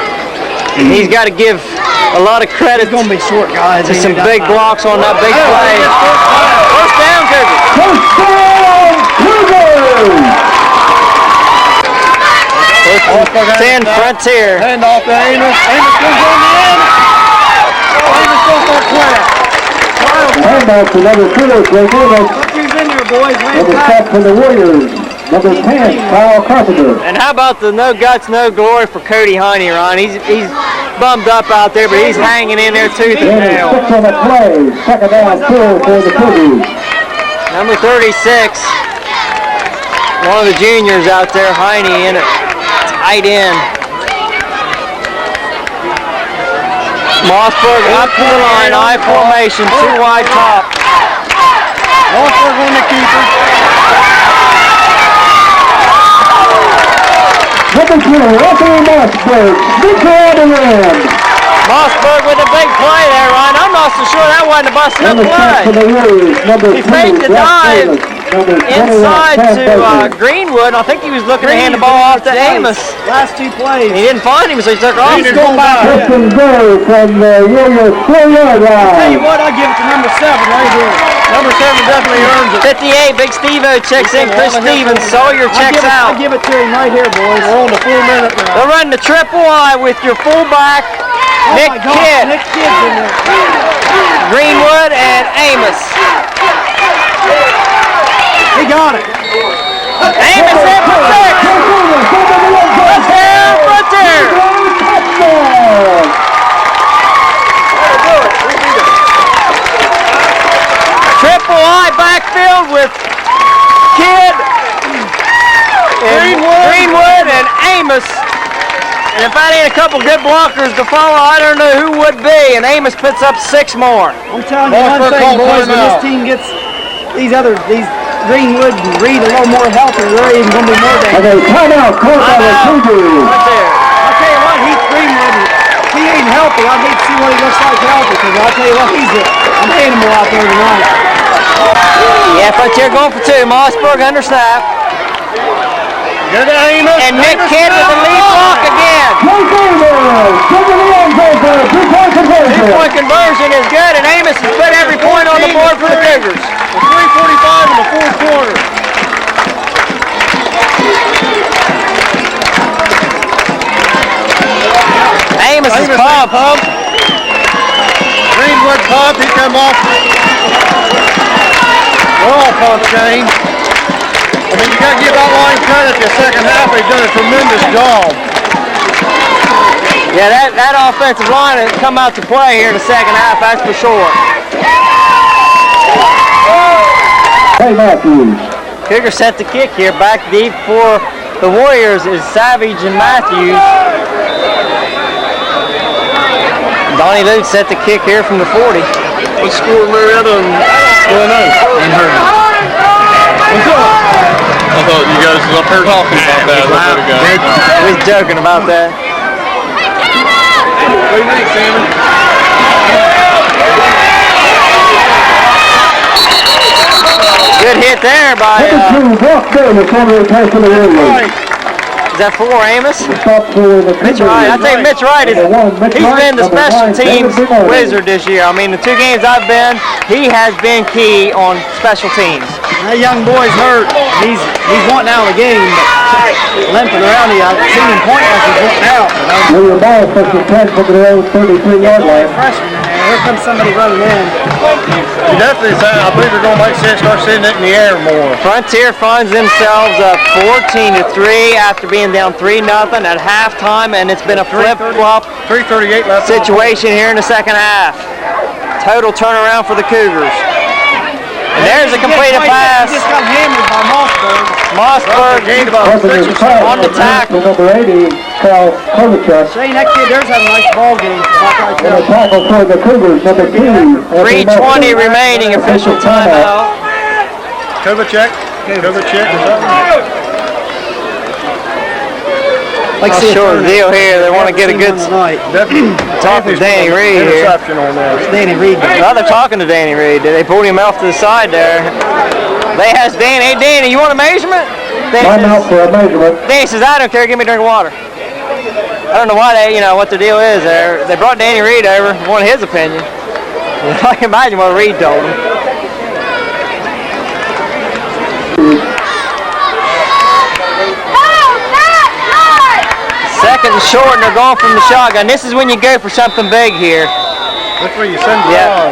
And he's got to give a lot of credit It's going to be short, guys. to some big blocks on that big play. First down, Cougars. First down, 10 Frontier. Hand off to Amos. Amos goes on the end. Amos goes start playing. handoff to number 4, Jake Amos. Something's in there, boys. Number 7 for the Warriors, number 10, Kyle Carpenter. And how about the no guts, no glory for Cody Honey, Ron? He's bummed up out there, but he's hanging in there tooth and nail. 6 on the play, 2nd down, 4 for the Cougars. Number 36, one of the juniors out there, Heine in it, tight end. Mossberg up to the line, I formation, 2 wide top. Mossberg on the keeper. Number 2, Anthony Mossberg, sneaker on the end. Mossberg with a big play there, Ryan. I'm not so sure that wasn't a busted up Number 6 for play. the Warriors, number 2, He faked the dive inside to Greenwood. Greenwood. I think he was looking to hand the ball off to Amos. Last 2 plays. He didn't find him, so he took off. He's going back. First and goal from the Warriors 4-yard Tell you line. what, I'll give it to number 7 right here. Number 7 definitely earns it. 58, Big Steve-O checks in. Chris Stevens, Sawyer checks I'll out. give it to him right here, boys. We're on the 4 minute now. They're running the triple I with your fullback, Oh Nick my God, Kidd, Nick Kidd's in there. Greenwood, and Amos. He got it. Amos in for 6. Touchdown, Frontier. Triple I backfield with Kidd, and Greenwood, and Amos. And if that ain't a couple good blockers to follow, I don't know who would be. And Amos puts up 6 more. I'm telling you one thing, boys, when this team gets these Greenwood and Reed a little more healthy, they're even going to be more And dangerous. a timeout called by the Cougars. Right there. I'll tell you what, he's Greenwood. If he ain't healthy, I'd hate to see what he looks like healthy, because I'll tell you what, he's an animal out there tonight. Yeah, Frontier going for 2. Mossberg under snap. Good to Amos. And Nick Kidd with the lead block again. Jake Amos, taking the end zone for a 2-point conversion. 2-point conversion is good, and Amos has put every point on the board for the Cougars. 3:45 in the 4th quarter. Amos is pumped. Greenwood pumped. He come off. We're all pumped, Shane. I mean, you got to give that line credit the second half. They've done a tremendous job. Yeah, that offensive line has come out to play here in the second half, that's for sure. Hey, Matthews. Cougars set the kick here. Back deep for the Warriors is Savage and Matthews. Donnie Luke set the kick here from the 40. What score Marietta and Illinois? And Herman. I thought you guys was up here talking about that. We was joking about that. What do you think, Sammy? Good hit there by Number 2, Brock Davis on the attack for the Warriors. Is that 4, Amos? Stop for the Mitch Wright. I think Mitch Wright is, he's been the special teams wizard this year. I mean, the 2 games I've been, he has been key on special teams. That young boy's hurt. He's wanting out of the game, but limping around. I've seen him point like he's wanting out. Your ball, first and 10 from their own 33-yard line. Freshman in there. Here comes somebody running in. You definitely say, I believe they're going to make sense start sitting it in the air more. Frontier finds themselves up 14-3 after being down 3-0 at halftime, and it's been a flip-flop 3:38 left. situation here in the second half. Total turnaround for the Cougars. And there's a completed pass. He just got hammered by Mossberg. Mossberg on the tackle. Number 80, Kyle Kovacic. Shane, that kid there's having a nice ball game. And a tackle for the Cougars, number 2. 3:20 remaining, official timeout. Kovacic or something. Like I'll show the deal here. They want to get a good Talk with Danny Reed here. Interception on that. Danny Reed. Well, they're talking to Danny Reed. They pulled him off to the side there. They asked Danny, hey Danny, you want a measurement? Time out for a measurement. Danny says, I don't care, give me a drink of water. I don't know why what the deal is there. They brought Danny Reed over, wanted his opinion. I can imagine what Reed told him. Second and short, and they're going from the shotgun. This is when you go for something big here. That's where you send the ball.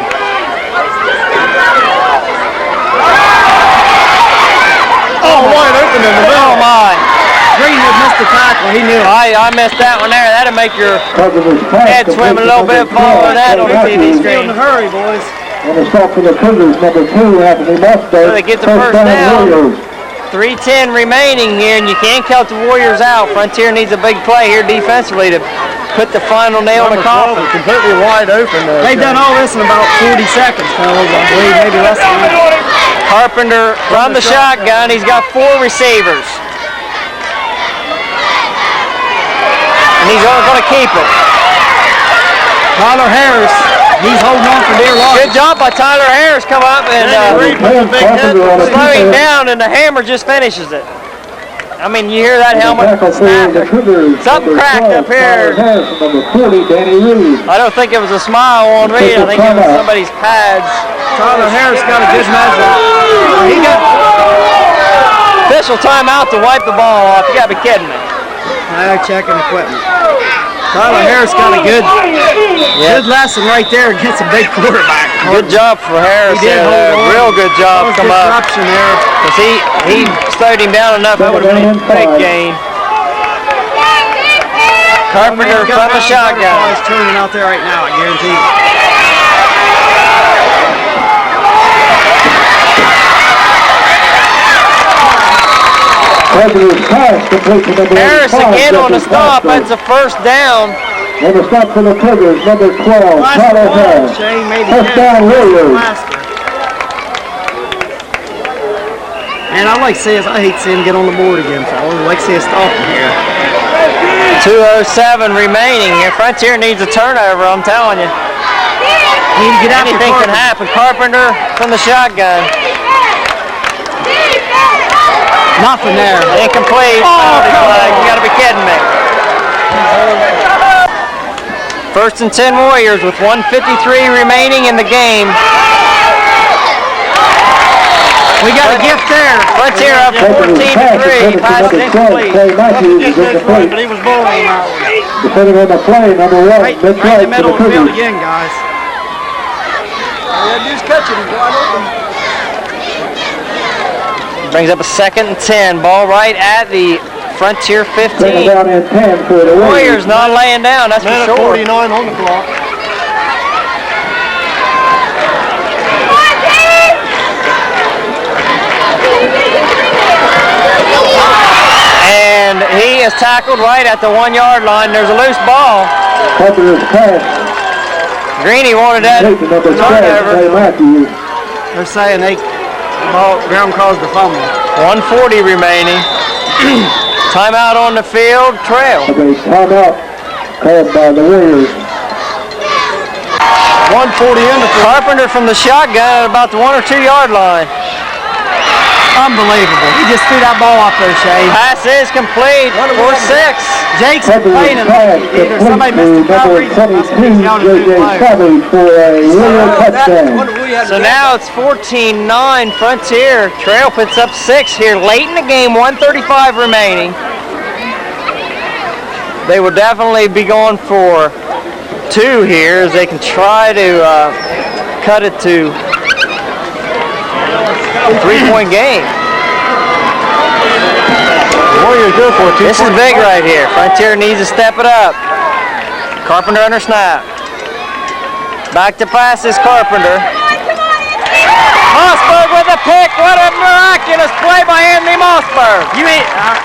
Oh, wide open in the middle. Oh my. Green had missed the tackle. He knew it. I missed that one there. That'll make your head swim a little bit following that on the TV screen. In a hurry, boys. And a stop for the Cougars, number 2, Anthony Mossberg. So they get the first down. 3:10 remaining here, and you can't count the Warriors out. Frontier needs a big play here defensively to put the final nail in the coffin. Completely wide open. They've done all this in about 40 seconds, fellas, I believe, maybe less than that. Carpenter from the shotgun. He's got 4 receivers. And he's only going to keep it. Tyler Harris, he's holding on for dear life. Good job by Tyler Harris. Come up and slow him down, and the hammer just finishes it. I mean, you hear that helmet snap. Something cracked up here. I don't think it was a smile on Reed. I think it was somebody's pads. Tyler Harris got a good measure. He got official timeout to wipe the ball off. You gotta be kidding me. Checking equipment. Tyler Harris got a good lesson right there against a big quarterback. Good job for Harris. He did real good job. Come up. There. Because he slowed him down enough. That would have been a big gain. Carpenter from the shotgun. He's turning out there right now, I guarantee you. Harris again on the stop. That's a first down. And a stop for the Cougars, number 12, Tyler Harris. First down, Warriors. Man, I like to see us. I hate to see him get on the board again, fellas. I like to see us stop him here. 2:07 remaining here. Frontier needs a turnover, I'm telling you. Anything can happen. Carpenter from the shotgun. Nothing there. Incomplete. You gotta be kidding me. First and 10 Warriors with 1:53 remaining in the game. We got a gift there. Frontier up 14-3. Pass incomplete. But he was bowling out. Depending on the play, number 1. Right in the middle of the field again, guys. Yeah, dude's catching him wide open. Brings up a second and 10. Ball right at the Frontier 15. Down in 10 for the Warriors not laying down, that's for sure. 49 on the clock. And he is tackled right at the 1-yard line. There's a loose ball. Greeny wanted that turnover. They're saying ground caused the fumble. 1:40 remaining. Timeout on the field, trail. Okay, timeout called by the Warriors. 1:40 in the Carpenter from the shotgun at about the 1 or 2 yard line. Unbelievable. He just threw that ball off there, Shane. Pass is complete for 6. Jake's February complaining. pass Either somebody missed the number coverage, or 22, yelling at the J.J. player. Savage for a Warrior touchdown. So now it's 14-9 Frontier. Trail puts up 6 here late in the game, 1:35 remaining. They will definitely be going for 2 here as they can try to cut it to a 3-point game. Warriors go for it. This is big right here. Frontier needs to step it up. Carpenter under snap. Back to pass is Carpenter. Mossberg with a pick. What a miraculous play by Anthony Mossberg.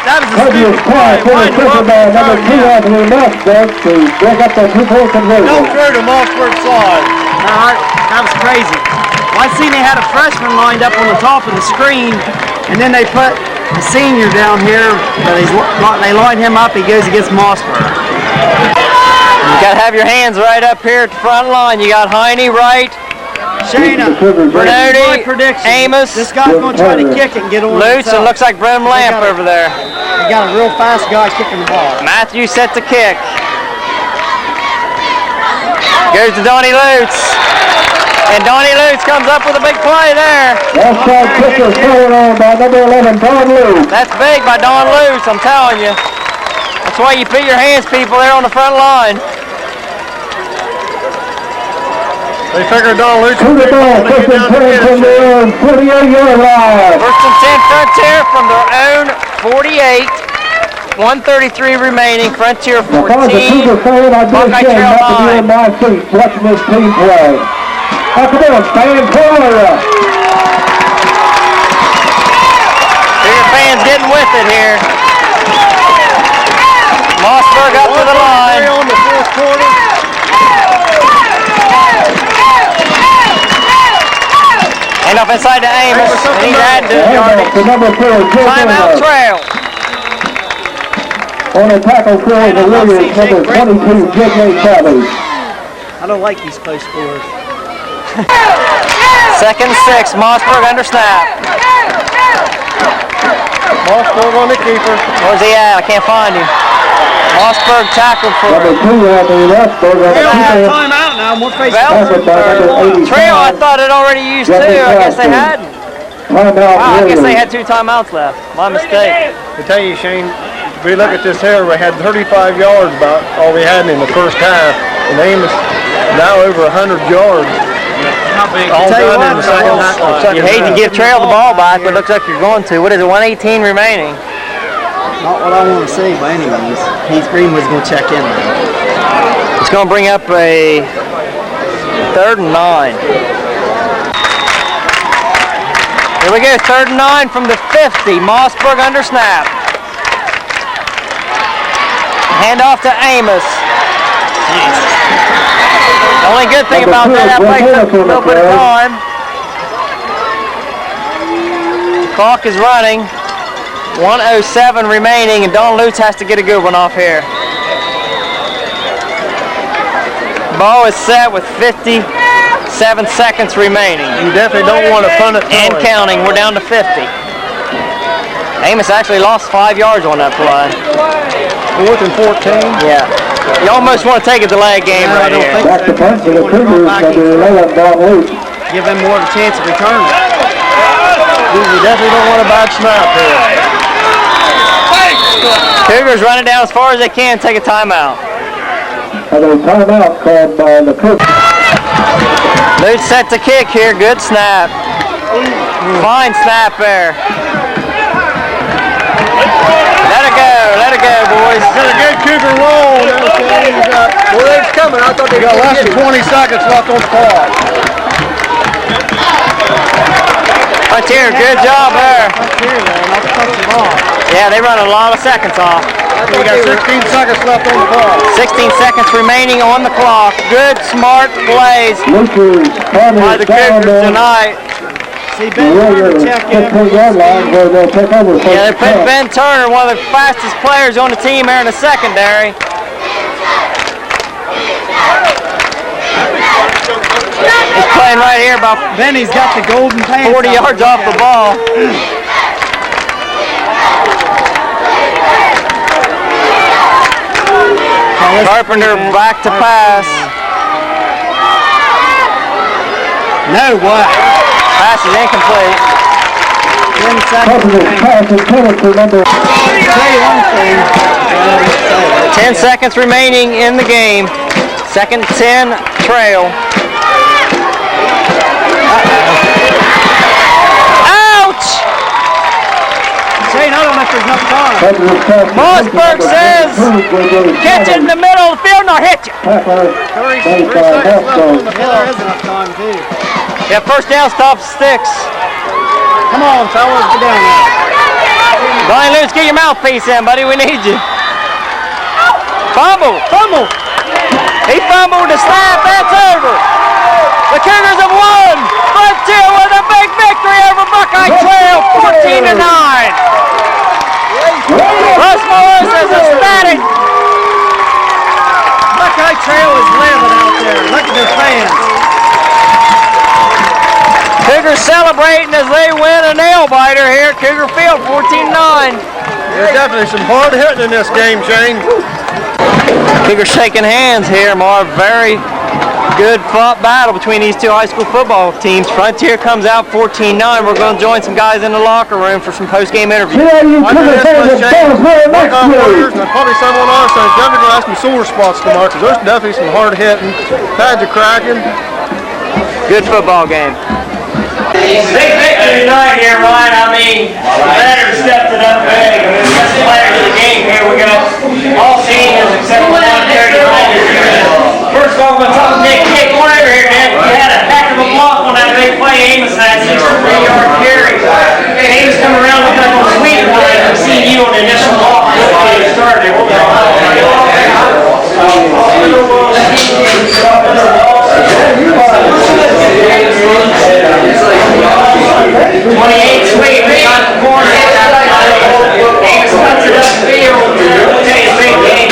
That was a Previous stupid pass play. Why in the world intercepted by did you number throw 2, that? Anthony Mossberg, to break up the 2-point conversion. Don't throw to Mossberg's side. No, that was crazy. Well, I seen they had a freshman lined up on the top of the screen, and then they put the senior down here, but they lined him up. He goes against Mossberg. You got to have your hands right up here at the front line. You got Heine right, Shayna, Bernardi, my prediction. Amos, This guy's going to try to kick it and get on Lutz, and himself. looks like Brenham Lamp over there. You got a real fast guy kicking the ball. Matthew set to kick. Goes to Donnie Lutz. And Donnie Lutz comes up with a big play there. Outside kicker thrown on by number 11, Don Lutz. That's big by Don Lutz, I'm telling you. That's why you put your hands, people, there on the front line. They figured Don Luke To the ball, first and 10 from their own 48-yard line. First and 10 Frontier from their own 48. 1:33 remaining. Frontier Now, if I was a 14. Cougar fan, I'd be Buckeye ashamed Trail not to be 9. in my seat watching this team play. Now, come on, fans, Florida. Bigger fans getting with it here. Mossberg up to the line. on the fourth quarter. Hand off inside to Amos. And he's adding to the Handoff yardage. to number 4, Timeout Joe Trail. On the tackle for the Warriors, number 22, J.J. Savage. I don't like these close scores. Second 6. Mossberg under snap. Mossberg on the keeper. Where's he at? I can't find him. Mossberg tackled for Number 2, Anthony Mossberg on the We don't have keeper. timeout now. More face Tackled by number 85. Trail, I thought it already used 2. I guess they hadn't. Timeout, Wow, I guess they Warriors. had 2 timeouts left. My mistake. I tell you, Shane, if we look at this here, we had 35 yards about all we had in the first half, and Amos now over 100 yards. All Tell you done what, in the second half. You hate to give Trail the ball back, but it looks like you're going to. What is it, 1:18 remaining? Not what I want to see by any means. Heath Greenwood's going to check in now. It's going to bring up a 3rd and 9. Here we go, 3rd and 9 from the 50. Mossberg under snap. Hand off to Amos. The only good thing about that play took a little bit of time. Clock is running. 1:07 remaining, and Don Lutz has to get a good one off here. Ball is set with 57 seconds remaining. You definitely don't want to punt it. And counting, we're down to 50. Amos actually lost 5 yards on that play. 4th and 14. Yeah. You almost want to take a delay game right here. Back to punt for the Cougars, number 11, Don Lutz. Give him more of a chance of returning. We definitely don't want a bad snap here. Cougars running down as far as they can, take a timeout. Another timeout called by the Cougars. Lutz set to kick here, good snap. Fine snap there. Let it go, boys. Got a good Cougar roll. Well, it's coming. I thought they We got were less getting than it. 20 seconds left on the clock. Frontier, good job there. Here, man, not to touch the ball. Yeah, they run a lot of seconds off. We got 16 seconds left on the clock. 16 seconds remaining on the clock. Good, smart plays Lucas by the down Cougars there. tonight. See, The Ben Turner Warriors check in. 15-yard line where they'll take over. Yeah, they first put and 10. Ben Turner, one of the fastest players on the team here in the secondary. He's playing right here about Benny's got the golden pants. 40 yards off the ball. Carpenter back to pass. No way. Pass is incomplete. 10 seconds. Carpenter's pass intended for number. Tell you one thing. 10 seconds remaining in the game. Second 10 trail. Ouch! Shane, I don't know if there's enough time. Carpenter's pass. Mossberg says, catch it in the middle of the field and I'll hit you. Tackler, 3 35 seconds left Huffco. on the Yeah, clock. there is enough time, too. Yeah, first down stops sticks. Come on, fellas, get down there. Donnie Lewis, get your mouthpiece in, buddy. We need you. Fumble. Fumble. He fumbled the snap. That's over. The Cougars have won. Frontier with a big victory over Buckeye Trail, 14-9. Russ Morris is ecstatic. Buckeye Trail is living out there. Look at their fans. Cougars celebrating as they win a nail-biter here at Cougar Field, 14-9. There's definitely some hard hitting in this game, Shane. Cougars shaking hands here, Marv. Very good fought battle between these two high school football teams. Frontier comes out 14-9. We're going to join some guys in the locker room for some post-game interviews. CIU Cougar fans in Salisbury next Warriors, week. and probably someone else, so definitely going to have some sore spots tomorrow, because there's definitely some hard hitting. Pads are cracking. Good football game. Big victory tonight here, Ryan. I mean, the veterans stepped it up big. I mean, the best players of the game here. We got all seniors except for one Terry here. First of all, I'm going to talk to Nick. Nick, come on over here, man. You had a heck of a block on that big play. Amos had 63-yard carry. Amos coming around looking like a sweet boy. I've seen you on the initial block before you started. We'll talk about that. 28 sweet, we got the corner. Amos cuts it upfield. I'll tell you, big game.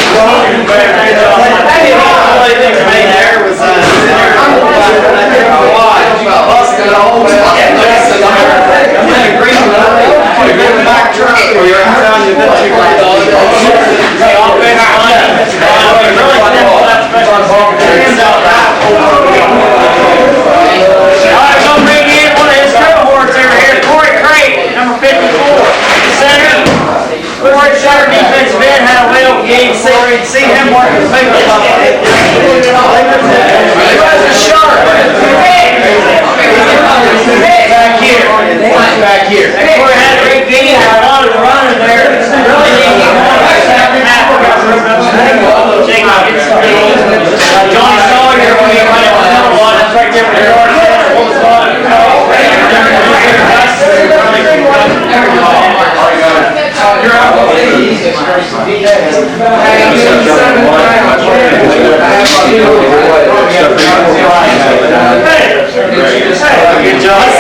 Defensive end had a whale game. See him working the finger. He was a shark. Back here. Back here. Corey had a great game. A lot of the running there. Really didn't get one. Second half. Johnny Sawyer, when he went up the middle one, that's right there for the yard. Good job.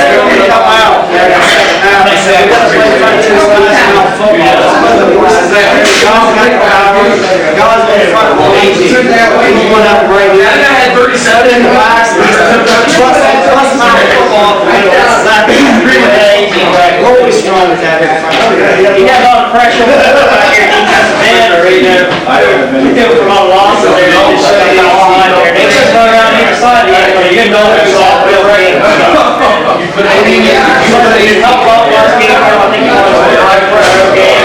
He got a lot of pressure back here, defensive end, or he took from all losses there. They just shut it all line there. They just go around either side of you, but you know it's all real great. He's top ball last game. I think he was right for a game.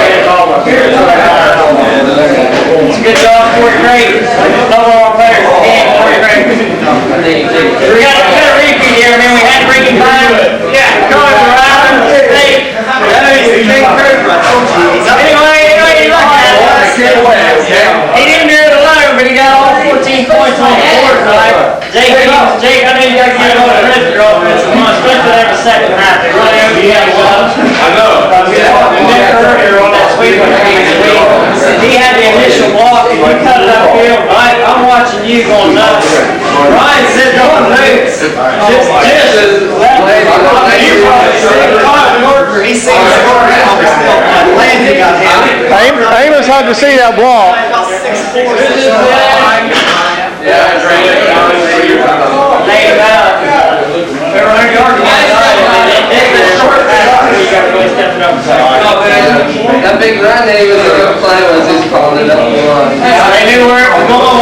It's a good job, Corey Craig. Double our players in the game, Corey Craig. We got a repeat here, man. We had to bring him back. Yeah, going around. Anyway, he looked at it. He didn't do it alone, but he got all 14 points on the board tonight. Jake, I know you guys get on the rest of your offensive line, especially in the second half. They really overcame us. I know. Nick earlier on that sweep he had the initial block and you cut it upfield. I'm watching you going nuts. Ryan said don't lose. Just Amos had to see that block. That big run that he was going to play was just calling it up the line. They knew where it was going.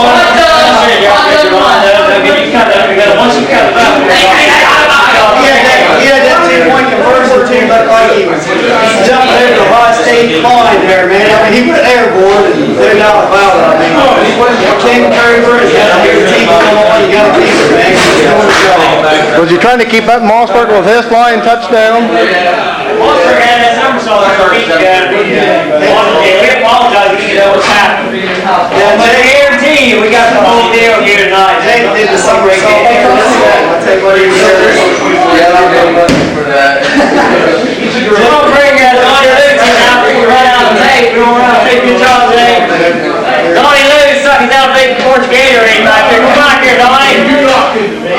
Was he trying to keep up Mossberg with his flying touchdown? Mossberg had that somersault a week ago. We apologize if you know what's happening. But I guarantee you, we got the whole deal here tonight. Jake did the somersault. I'll tell you what he said. Yeah, I'll go looking for that. We don't bring Donnie Lutz in now before we run out of tape. We don't run out of tape. Good job, Jake. Donnie Lutz sucking down a big orange Gatorade back there. Come back here, Donnie.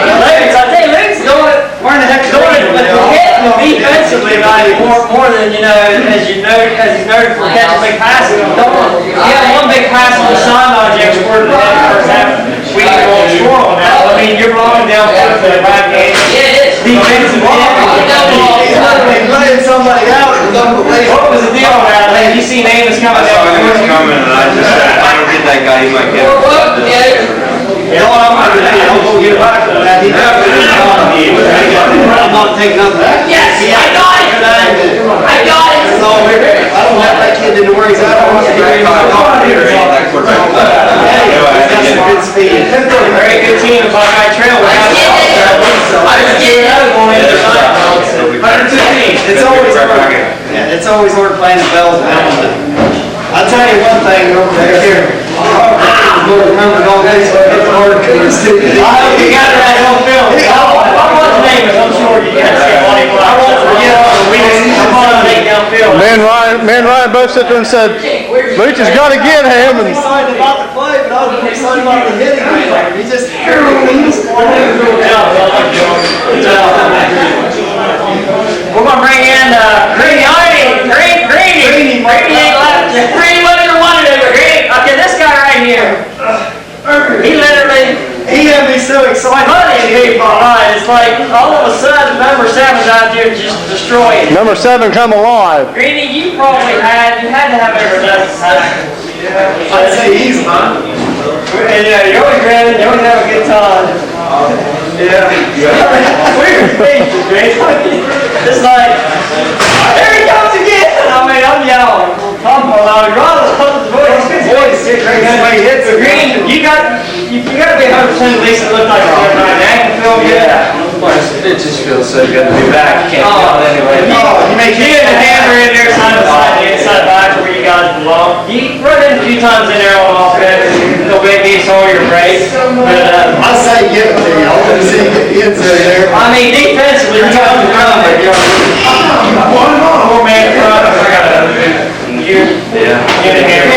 Lutz, I tell you, Lutz doing it. Where in the heck doing it? But hitting defensively, right? More than you know, as he's noted for catching big passes. He had one big pass on the sideline, Jake, scored in the first half. We can go score on that. I mean, you're blocking down for the back end. Yeah, it is. Defensively. Letting somebody out. What was the deal on that? Have you seen Amos coming down? Amos coming, and I just said, if I don't get that guy, he might get it. You know what I'm going to do? I'm going to get back to that. He definitely I'm not taking nothing. Yes, I got it. I got it. So I don't want that kid to worry. I don't want to hear him talk here. He's got some good speed. Very good team in Buckeye Trail. I just gave another one in the side. 115. It's always hard playing the bells and Hamilton. I'll tell you one thing over there. Remember all days when I hit the hard kids too. I hope you got that on film. I want the name, I'm sure you got to see it. I won't forget all the weekends. Come on, take down film. Me and Ryan both sit there and said, Booch has got to get him. I'm excited about the play, but I was excited about the hitting. He just We're going to bring in Greeny ain't left. Greeny, what you wanted over Greeny? Okay, this guy right here. He had me so excited. It's like all of a sudden number 7's out there just destroying. Number 7 come alive. Greeny, you had to have every dozen tackles. I'd say he's mine. And you're always grinning, you always have a good time. Yeah. Weird faces, Greeny. It's like, there he comes again. I mean, I'm yelling. I'm allowed to voice. Green, you got to be 100% at least it looked like it's good right now. I can feel good. It just feels so good to be back. Can't feel it anyway. You and the hammer in there side by side, the inside back where you guys belong. You run in a few times in there on offense. It'll make me some of your breaks. But I say give it to you. I want to see you get the inside there. I mean, defensively, you got the run. 4-man front. You and hammer.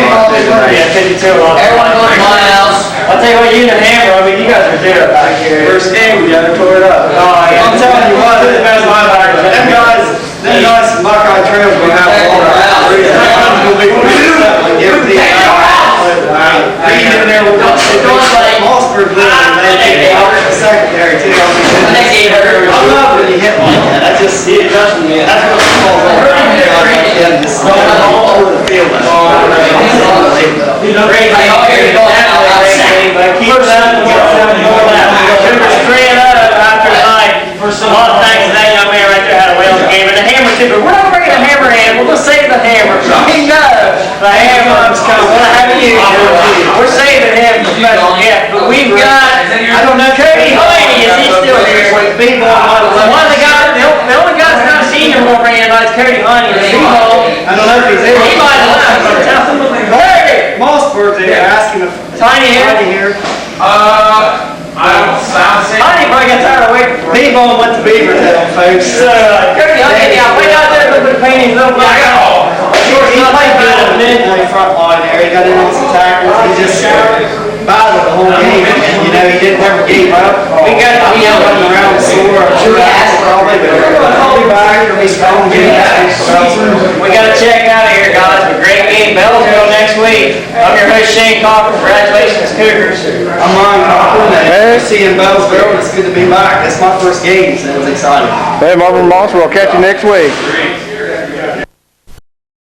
Yeah, 52 off. Everyone going to my house. I'll tell you what, you and hammer, I mean, you guys are there back here. First game, we got to tore it up. Oh, yeah. I'm telling you what, them guys from Buckeye Trail are going to have a lot of hours. Being in there with Mossberg secondary too. I love when you hit like that. That's what it's called. Just all over the field. Keep it up. Straight up after tonight for some hot things. That young man right there had a whale game. And the hammer too, but we're not bringing the hammer in. We'll just save the hammer. He knows the hammer's coming. We'll have you. We're saving him for special gift. But we've got, I don't know, Cody Honey. Is he still here? One of the guys, the only guy that's not a senior we'll bring in tonight is Cody Honey. I don't know if he's there. He might have left. Hey! Mossberg's there. Ask him if Tiny here. I don't say. Honey probably got tired of waiting for me. Beavon went to Beavertown, folks. So, Cody Honey, yeah, way out there with the painting little black. He played good on the midnight front line there. He got in on some tackles. He just battled the whole game. And, he didn't ever gave up. We got to be running around the score. I'm sure that's probably, but he'll be back. He'll be strong. We got to check out of here, guys. A great game. Belleville next week. I'm your host, Shane Cochran. Congratulations, Cougars. I'm Ryan Cochran. Seeing Belleville. It's good to be back. That's my first game, so it's exciting. Hey, Marvin Moss, we'll catch you next week.